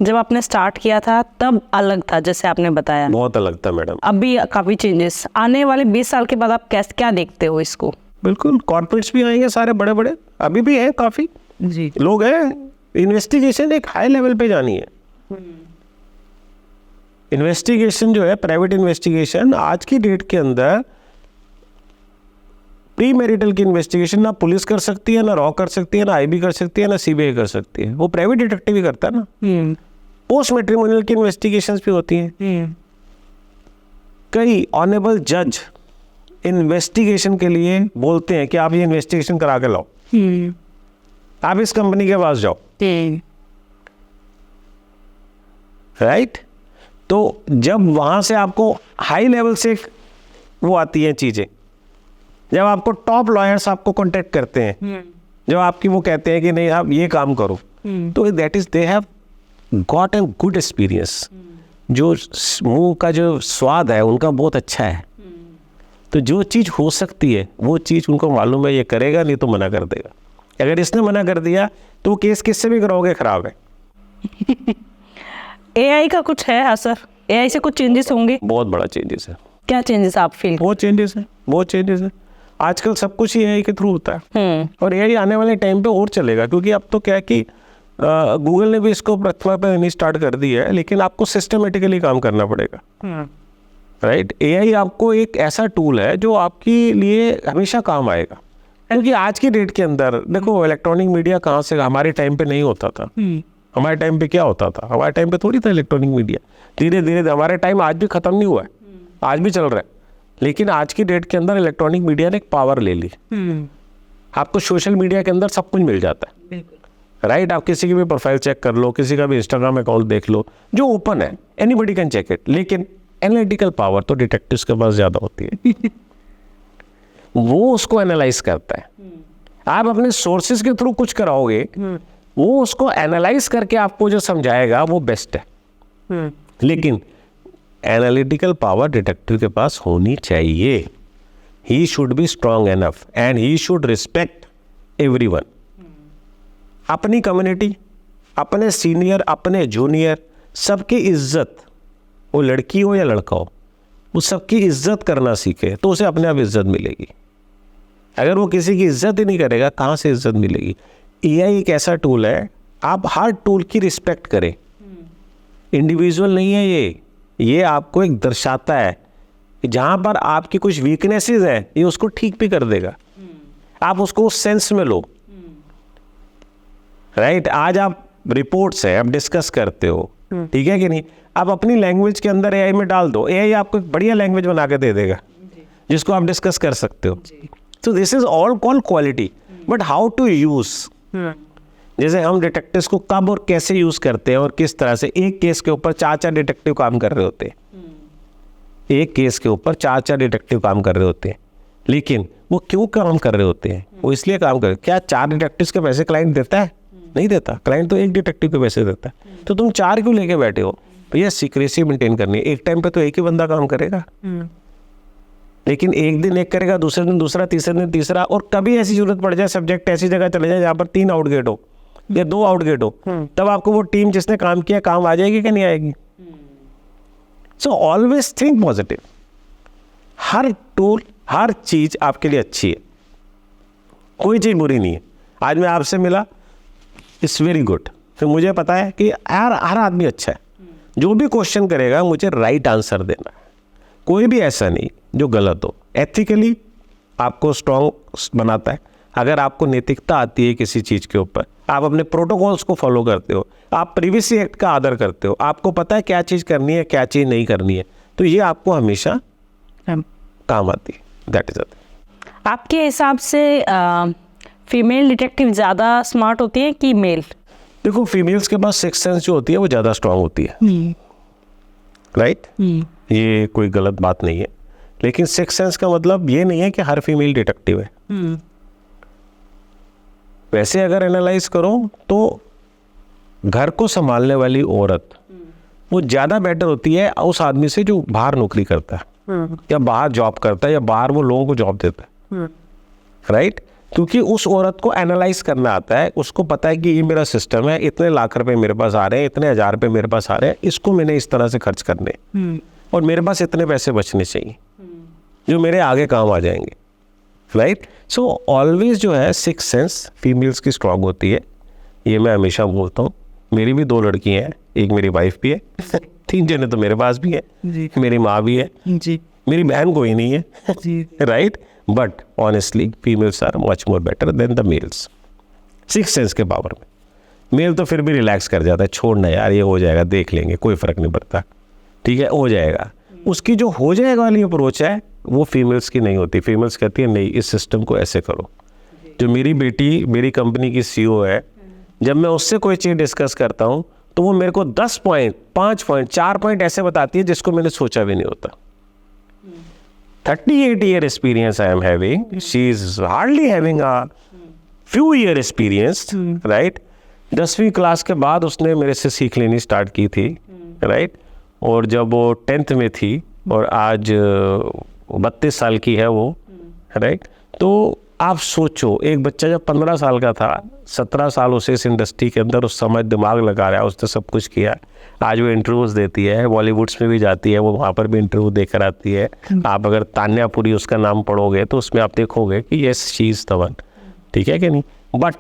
Speaker 1: जब आपने स्टार्ट किया था तब अलग था, जैसे आपने बताया,
Speaker 2: बहुत अलग था मैडम।
Speaker 1: अभी काफ़ी चेंजेस। आने वाले 20 साल के बाद आप कैसे क्या देखते हो इसको?
Speaker 2: बिल्कुल, कॉर्पोरेट्स भी आएंगे सारे बड़े बड़े, अभी भी हैं काफ़ी
Speaker 1: जी
Speaker 2: लोग हैं। इन्वेस्टिगेशन एक हाई लेवल पे जानी है। इन्वेस्टिगेशन जो है, प्राइवेट इन्वेस्टिगेशन आज की डेट के अंदर प्री मैरिटल की इन्वेस्टिगेशन ना पुलिस कर सकती है, ना रॉ कर सकती है, ना आईबी कर सकती है, ना सीबीआई कर सकती है, वो प्राइवेट डिटेक्टिव ही करता है ना। पोस्ट मैट्रिमोनियल की इन्वेस्टिगेशंस भी होती हैं। कई ऑनेबल जज इन्वेस्टिगेशन के लिए बोलते हैं कि आप ये इन्वेस्टिगेशन करा के लाओ, आप इस कंपनी के पास जाओ, राइट। तो जब वहां से आपको हाई लेवल से वो आती हैं चीजें, जब आपको टॉप लॉयर्स आपको कांटेक्ट करते हैं, जब आपकी वो कहते हैं कि नहीं आप ये काम करो, तो that is they have got a good experience. जो मुंह का जो स्वाद है उनका बहुत अच्छा है, तो जो चीज़ हो सकती है वो चीज़ उनको मालूम है, ये करेगा, नहीं तो मना कर देगा। अगर इसने मना कर दिया तो केस किससे भी कराओगे, खराब है।
Speaker 1: एआई का कुछ है असर? एआई से कुछ चेंजेस होंगे?
Speaker 2: बहुत बड़ा चेंजेस है।
Speaker 1: क्या चेंजेस आप फील?
Speaker 2: बहुत चेंजेस है। आजकल सब कुछ ही एआई के थ्रू होता है, और एआई आने वाले टाइम पे और चलेगा, क्योंकि अब तो क्या है कि गूगल ने भी इसको प्रथमा पे नहीं स्टार्ट कर दिया है, लेकिन आपको सिस्टमेटिकली काम करना पड़ेगा, राइट। एआई आपको एक ऐसा टूल है जो आपके लिए हमेशा काम आएगा, क्योंकि आज की डेट के अंदर देखो, इलेक्ट्रॉनिक मीडिया कहाँ से, हमारे टाइम पे नहीं होता था। हमारे टाइम पे क्या होता था? हमारे टाइम पे थोड़ी था इलेक्ट्रॉनिक मीडिया। धीरे धीरे हमारे टाइम आज भी खत्म नहीं हुआ है, आज भी चल रहा है, लेकिन आज की डेट के अंदर इलेक्ट्रॉनिक मीडिया ने एक पावर ले ली। आपको सोशल मीडिया के अंदर सब कुछ मिल जाता है, राइट। आप किसी की भी प्रोफाइल चेक कर लो, किसी का भी इंस्टाग्राम अकाउंट देख लो, जो ओपन है, एनीबडी कैन चेक इट। लेकिन एनालिटिकल पावर तो डिटेक्टिव्स के पास ज़्यादा होती है। वो उसको एनालाइज करता है। आप अपने सोर्सेज के थ्रू कुछ कराओगे, वो उसको एनालाइज करके आपको जो समझाएगा वो बेस्ट है। लेकिन एनालिटिकल पावर डिटेक्टिव के पास होनी चाहिए। He should be strong enough and he should respect everyone. अपनी कम्युनिटी, अपने सीनियर, अपने जूनियर, सबकी इज्जत, वो लड़की हो या लड़का हो, वो सबकी इज्जत करना सीखे, तो उसे अपने आप इज्जत मिलेगी। अगर वो किसी की इज्जत ही नहीं करेगा, कहाँ से इज्जत मिलेगी? एआई एक ऐसा टूल है, आप हर टूल की रिस्पेक्ट करें। इंडिविजुअल नहीं है ये आपको एक दर्शाता है कि जहाँ पर आपकी कुछ वीकनेसेस हैं, ये उसको ठीक भी कर देगा। आप उसको उस सेंस में लो, राइट। आज आप रिपोर्ट्स है, आप डिस्कस करते हो, ठीक है कि नहीं? आप अपनी लैंग्वेज के अंदर एआई में डाल दो, एआई आपको एक बढ़िया लैंग्वेज बना के दे देगा जिसको आप डिस्कस कर सकते हो। तो this is all called quality, but how to use. जैसे हम डिटेक्टिव्स को कब और कैसे यूज करते हैं और किस तरह से। एक केस के ऊपर 4 डिटेक्टिव काम कर रहे होते हैं, एक केस के ऊपर 4 डिटेक्टिव काम कर रहे होते हैं, लेकिन वो क्यों काम कर रहे होते हैं? वो इसलिए काम कर, क्या 4 डिटेक्टिव्स के पैसे क्लाइंट देता है? नहीं देता। क्लाइंट तो एक डिटेक्टिव के पैसे देता है। तो तुम 4 क्यों लेके बैठे हो? भैया सीक्रेसी मेंटेन करनी है। एक टाइम पे तो एक ही बंदा काम करेगा, लेकिन एक दिन एक करेगा, दूसरे दिन दूसरा, तीसरे दिन तीसरा, और कभी ऐसी जरूरत पड़ जाए, सब्जेक्ट ऐसी जगह चले जाए जहाँ पर 3 आउटगेट हो या 2 आउटगेट हो, तब आपको वो टीम जिसने काम किया काम आ जाएगी कि नहीं आएगी? So always think positive. हर टूल, हर चीज आपके लिए अच्छी है, कोई चीज बुरी नहीं है। आज मैं आपसे मिला, इट्स वेरी गुड। फिर मुझे पता है कि यार हर आदमी अच्छा है, जो भी क्वेश्चन करेगा मुझे राइट आंसर देना है, कोई भी ऐसा नहीं जो गलत हो। एथिकली आपको स्ट्रॉन्ग बनाता है। अगर आपको नैतिकता आती है किसी चीज़ के ऊपर, आप अपने प्रोटोकॉल्स को फॉलो करते हो, आप प्रिवेसी एक्ट का आदर करते हो, आपको पता है क्या चीज़ करनी है, क्या चीज़ नहीं करनी है, तो ये आपको हमेशा काम आती है। That is it.
Speaker 1: आपके हिसाब से फीमेल डिटेक्टिव ज़्यादा स्मार्ट होती है कि मेल?
Speaker 2: देखो, फीमेल्स के पास सिक्स सेंस जो होती है वो ज़्यादा स्ट्रांग होती है, राइट। ये कोई गलत बात नहीं है, लेकिन सिक्स सेंस का मतलब ये नहीं है कि हर फीमेल डिटेक्टिव है। वैसे अगर एनालाइज करो तो घर को संभालने वाली औरत वो ज़्यादा बेटर होती है उस आदमी से जो बाहर नौकरी करता है या बाहर जॉब करता है या बाहर वो लोगों को जॉब देता है, राइट। क्योंकि उस औरत को एनालाइज करना आता है, उसको पता है कि ये मेरा सिस्टम है, इतने लाख रुपए मेरे पास आ रहे हैं, इतने 1000 रुपये मेरे पास आ रहे हैं, इसको मैंने इस तरह से खर्च करने, और मेरे पास इतने पैसे बचने चाहिए जो मेरे आगे काम आ जाएंगे, राइट। सो ऑलवेज जो है सिक्स सेंस फीमेल्स की स्ट्रांग होती है, ये मैं हमेशा बोलता हूँ। मेरी भी 2 लड़की हैं, एक मेरी वाइफ भी है, 3 जने तो मेरे पास भी है, मेरी माँ भी है, मेरी बहन कोई नहीं है, right. But honestly females are much more better than the males six sense के पावर में। मेल तो फिर भी रिलैक्स कर जाता है, छोड़ना यार ये हो जाएगा, देख लेंगे, कोई फ़र्क नहीं पड़ता, ठीक है हो जाएगा। उसकी जो हो जाएगा वाली अप्रोच है वो फीमेल्स की नहीं होती। फीमेल्स कहती है नहीं, इस सिस्टम को ऐसे करो। जो मेरी बेटी मेरी कंपनी की CEO है, जब मैं उससे कोई चीज़ डिस्कस करता हूँ तो वो मेरे को 10 पॉइंट, 5 पॉइंट, 4 पॉइंट ऐसे बताती है जिसको मैंने सोचा भी नहीं होता। 38 year experience I am having. She is hardly having a few year experience, right? 10वीं क्लास के बाद उसने मेरे से सीख लेनी स्टार्ट की थी, राइट। और जब वो 10th में थी और आज 32 साल की है वो, राइट। तो आप सोचो, एक बच्चा जब 15 साल का था, 17 साल उसे इस इंडस्ट्री के अंदर उस समय दिमाग लगा रहा है, उसने सब कुछ किया, आज वो इंटरव्यूज देती है, बॉलीवुड्स में भी जाती है, वो वहाँ पर भी इंटरव्यू देकर आती है। आप अगर तान्यापुरी उसका नाम पढ़ोगे तो उसमें आप देखोगे कि yes she is the one, ठीक है कि नहीं। But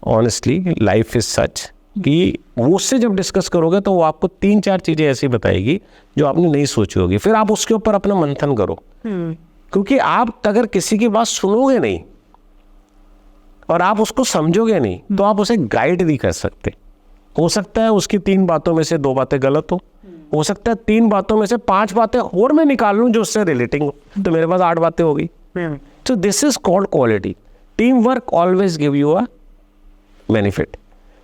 Speaker 2: honestly life is such कि उससे जब डिस्कस करोगे तो वो आपको 3-4 चीज़ें ऐसी बताएगी जो आपने नहीं सोची होगी। फिर आप उसके ऊपर अपना मंथन करो, क्योंकि आप अगर किसी की बात सुनोगे नहीं और आप उसको समझोगे नहीं तो आप उसे गाइड नहीं कर सकते। हो सकता है उसकी 3 बातों में से 2 बातें गलत हो सकता है 3 बातों में से 5 बातें और मैं निकाल लूँ जो उससे रिलेटिंग हो, तो मेरे पास 8 बातें हो गई। तो this is called quality. Team work always give you a benefit,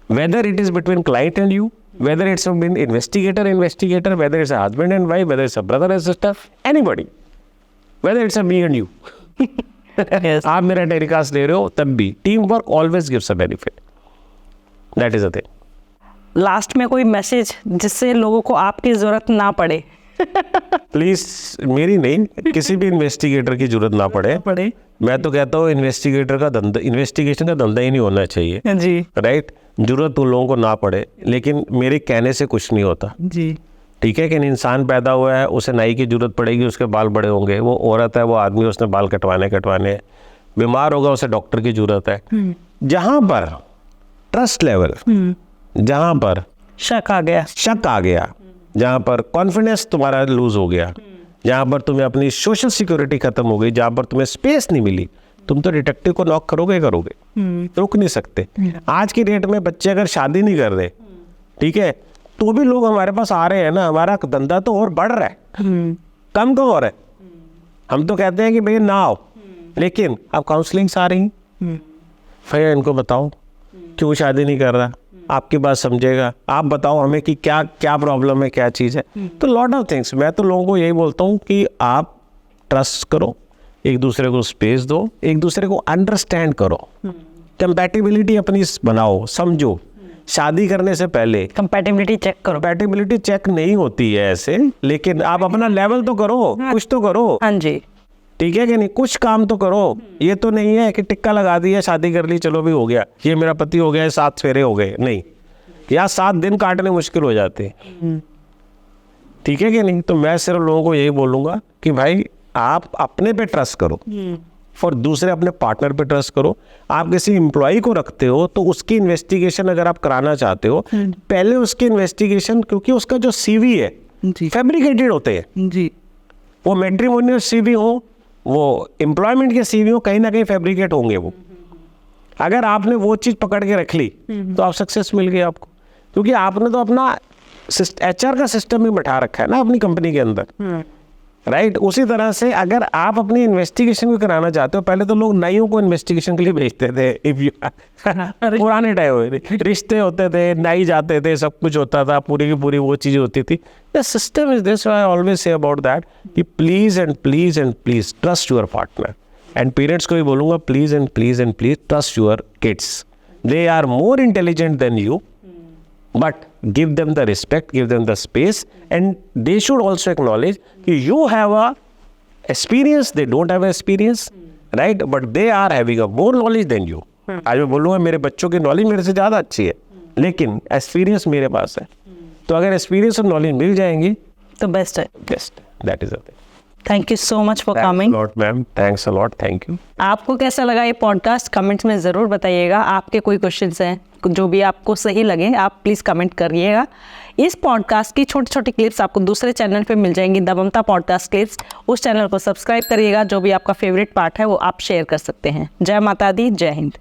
Speaker 2: whether it is between client and you, whether it's between investigator, whether it's a husband and wife, whether it's a brother and sister, anybody, whether it's a me and you.
Speaker 1: Yes.
Speaker 2: आप मेरा telecast ले रहे हो तब भी team work always gives a benefit, that is a thing.
Speaker 1: Last में कोई message जिससे लोगों को आपकी ज़रूरत ना पड़े?
Speaker 2: प्लीज, मेरी नहीं, किसी भी इन्वेस्टिगेटर की जरूरत ना पड़े। मैं तो कहता हूँ इन्वेस्टिगेशन का धंधा ही नहीं होना चाहिए
Speaker 1: जी,
Speaker 2: राइट। जरूरत उन लोगों को ना पड़े, लेकिन मेरे कहने से कुछ नहीं होता,
Speaker 1: जी,
Speaker 2: ठीक है कि इंसान पैदा हुआ है, उसे नाई की जरूरत पड़ेगी, उसके बाल बड़े होंगे। वो औरत है, वो आदमी, उसने बाल कटवाने, बीमार होगा, उसे डॉक्टर की जरूरत है। जहाँ पर ट्रस्ट लेवल, जहाँ पर
Speaker 1: शक आ गया,
Speaker 2: जहाँ पर कॉन्फिडेंस तुम्हारा लूज हो गया, जहाँ पर तुम्हें अपनी सोशल सिक्योरिटी खत्म हो गई, जहाँ पर तुम्हें स्पेस नहीं मिली, तुम तो डिटेक्टिव को नॉक करोगे, रुक नहीं सकते। आज की डेट में बच्चे अगर शादी नहीं कर रहे, ठीक है, तो भी लोग हमारे पास आ रहे हैं ना, हमारा धंधा तो और बढ़ रहा है, कम हो रहा है। हम तो कहते हैं कि भैया ना आओ, लेकिन अब काउंसलिंग्स आ रही, भैया इनको बताओ क्यों शादी नहीं कर रहा, आपकी बात समझेगा, आप बताओ हमें कि क्या क्या प्रॉब्लम है, क्या चीज़ है। तो लॉट ऑफ थिंग्स। मैं तो लोगों को यही बोलता हूँ कि आप ट्रस्ट करो, एक दूसरे को स्पेस दो, एक दूसरे को अंडरस्टैंड करो, कंपैटिबिलिटी अपनी बनाओ, समझो। शादी करने से पहले
Speaker 1: कंपैटिबिलिटी चेक करो।
Speaker 2: कंपैटिबिलिटी चेक नहीं होती है ऐसे, लेकिन आप अपना लेवल तो करो, कुछ तो करो,
Speaker 1: हाँ जी,
Speaker 2: ठीक है कि नहीं, कुछ काम तो करो। ये तो नहीं है कि टिक्का लगा दिया, शादी कर ली, चलो भी हो गया, ये मेरा पति हो गया, 7 फेरे हो गए, नहीं, या 7 दिन काटने मुश्किल हो जाते हैं, ठीक है कि नहीं। तो मैं सिर्फ लोगों को यही बोलूँगा कि भाई आप अपने पे ट्रस्ट करो और दूसरे अपने पार्टनर पे ट्रस्ट करो। आप किसी एम्प्लॉय को रखते हो तो उसकी इन्वेस्टिगेशन अगर आप कराना चाहते हो, पहले उसकी इन्वेस्टिगेशन, क्योंकि उसका जो CV है फैब्रिकेटेड होते हैं
Speaker 1: जी,
Speaker 2: वो मैट्रिमोनियल CV हो, वो एम्प्लॉयमेंट के CV हो, कहीं ना कहीं फैब्रिकेट होंगे वो। अगर आपने वो चीज़ पकड़ के रख ली तो आप सक्सेस मिल गई आपको, क्योंकि आपने तो अपना HR का सिस्टम ही बैठा रखा है ना अपनी कंपनी के अंदर, राइट। उसी तरह से अगर आप अपनी इन्वेस्टिगेशन को कराना चाहते हो, पहले तो लोग नाइयों को इन्वेस्टिगेशन के लिए भेजते थे, पुराने टाइम में रिश्ते होते थे, नाई जाते थे, सब कुछ होता था, पूरी की पूरी वो चीज़ें होती थी। The system is this, I always say about that कि please and please trust your partner. And parents को भी बोलूँगा, please and please trust your kids. They are more intelligent than you, but give them the respect, give them the space, and they should also acknowledge that you have a experience, they don't have experience, right, but they are having a more knowledge than you. आज मैं बोलूँगा मेरे बच्चों की knowledge मेरे से ज़्यादा अच्छी है, लेकिन एक्सपीरियंस मेरे पास है। तो अगर एक्सपीरियंस और नॉलेज मिल जाएंगी
Speaker 1: तो बेस्ट है।
Speaker 2: That is a thing.
Speaker 1: Thank you so much for coming.
Speaker 2: Lot ma'am, thanks a lot, thank you.
Speaker 1: आपको कैसा लगा ये पॉडकास्ट कमेंट्स में ज़रूर बताइएगा। आपके कोई क्वेश्चंस हैं जो भी आपको सही लगे, आप प्लीज़ कमेंट करिएगा। इस पॉडकास्ट की छोटी छोटी क्लिप्स आपको दूसरे चैनल पे मिल जाएंगी, द ममता पॉडकास्ट क्लिप्स। उस चैनल को सब्सक्राइब करिएगा। जो भी आपका फेवरेट पार्ट है वो आप शेयर कर सकते हैं। जय माता दी, जय हिंद।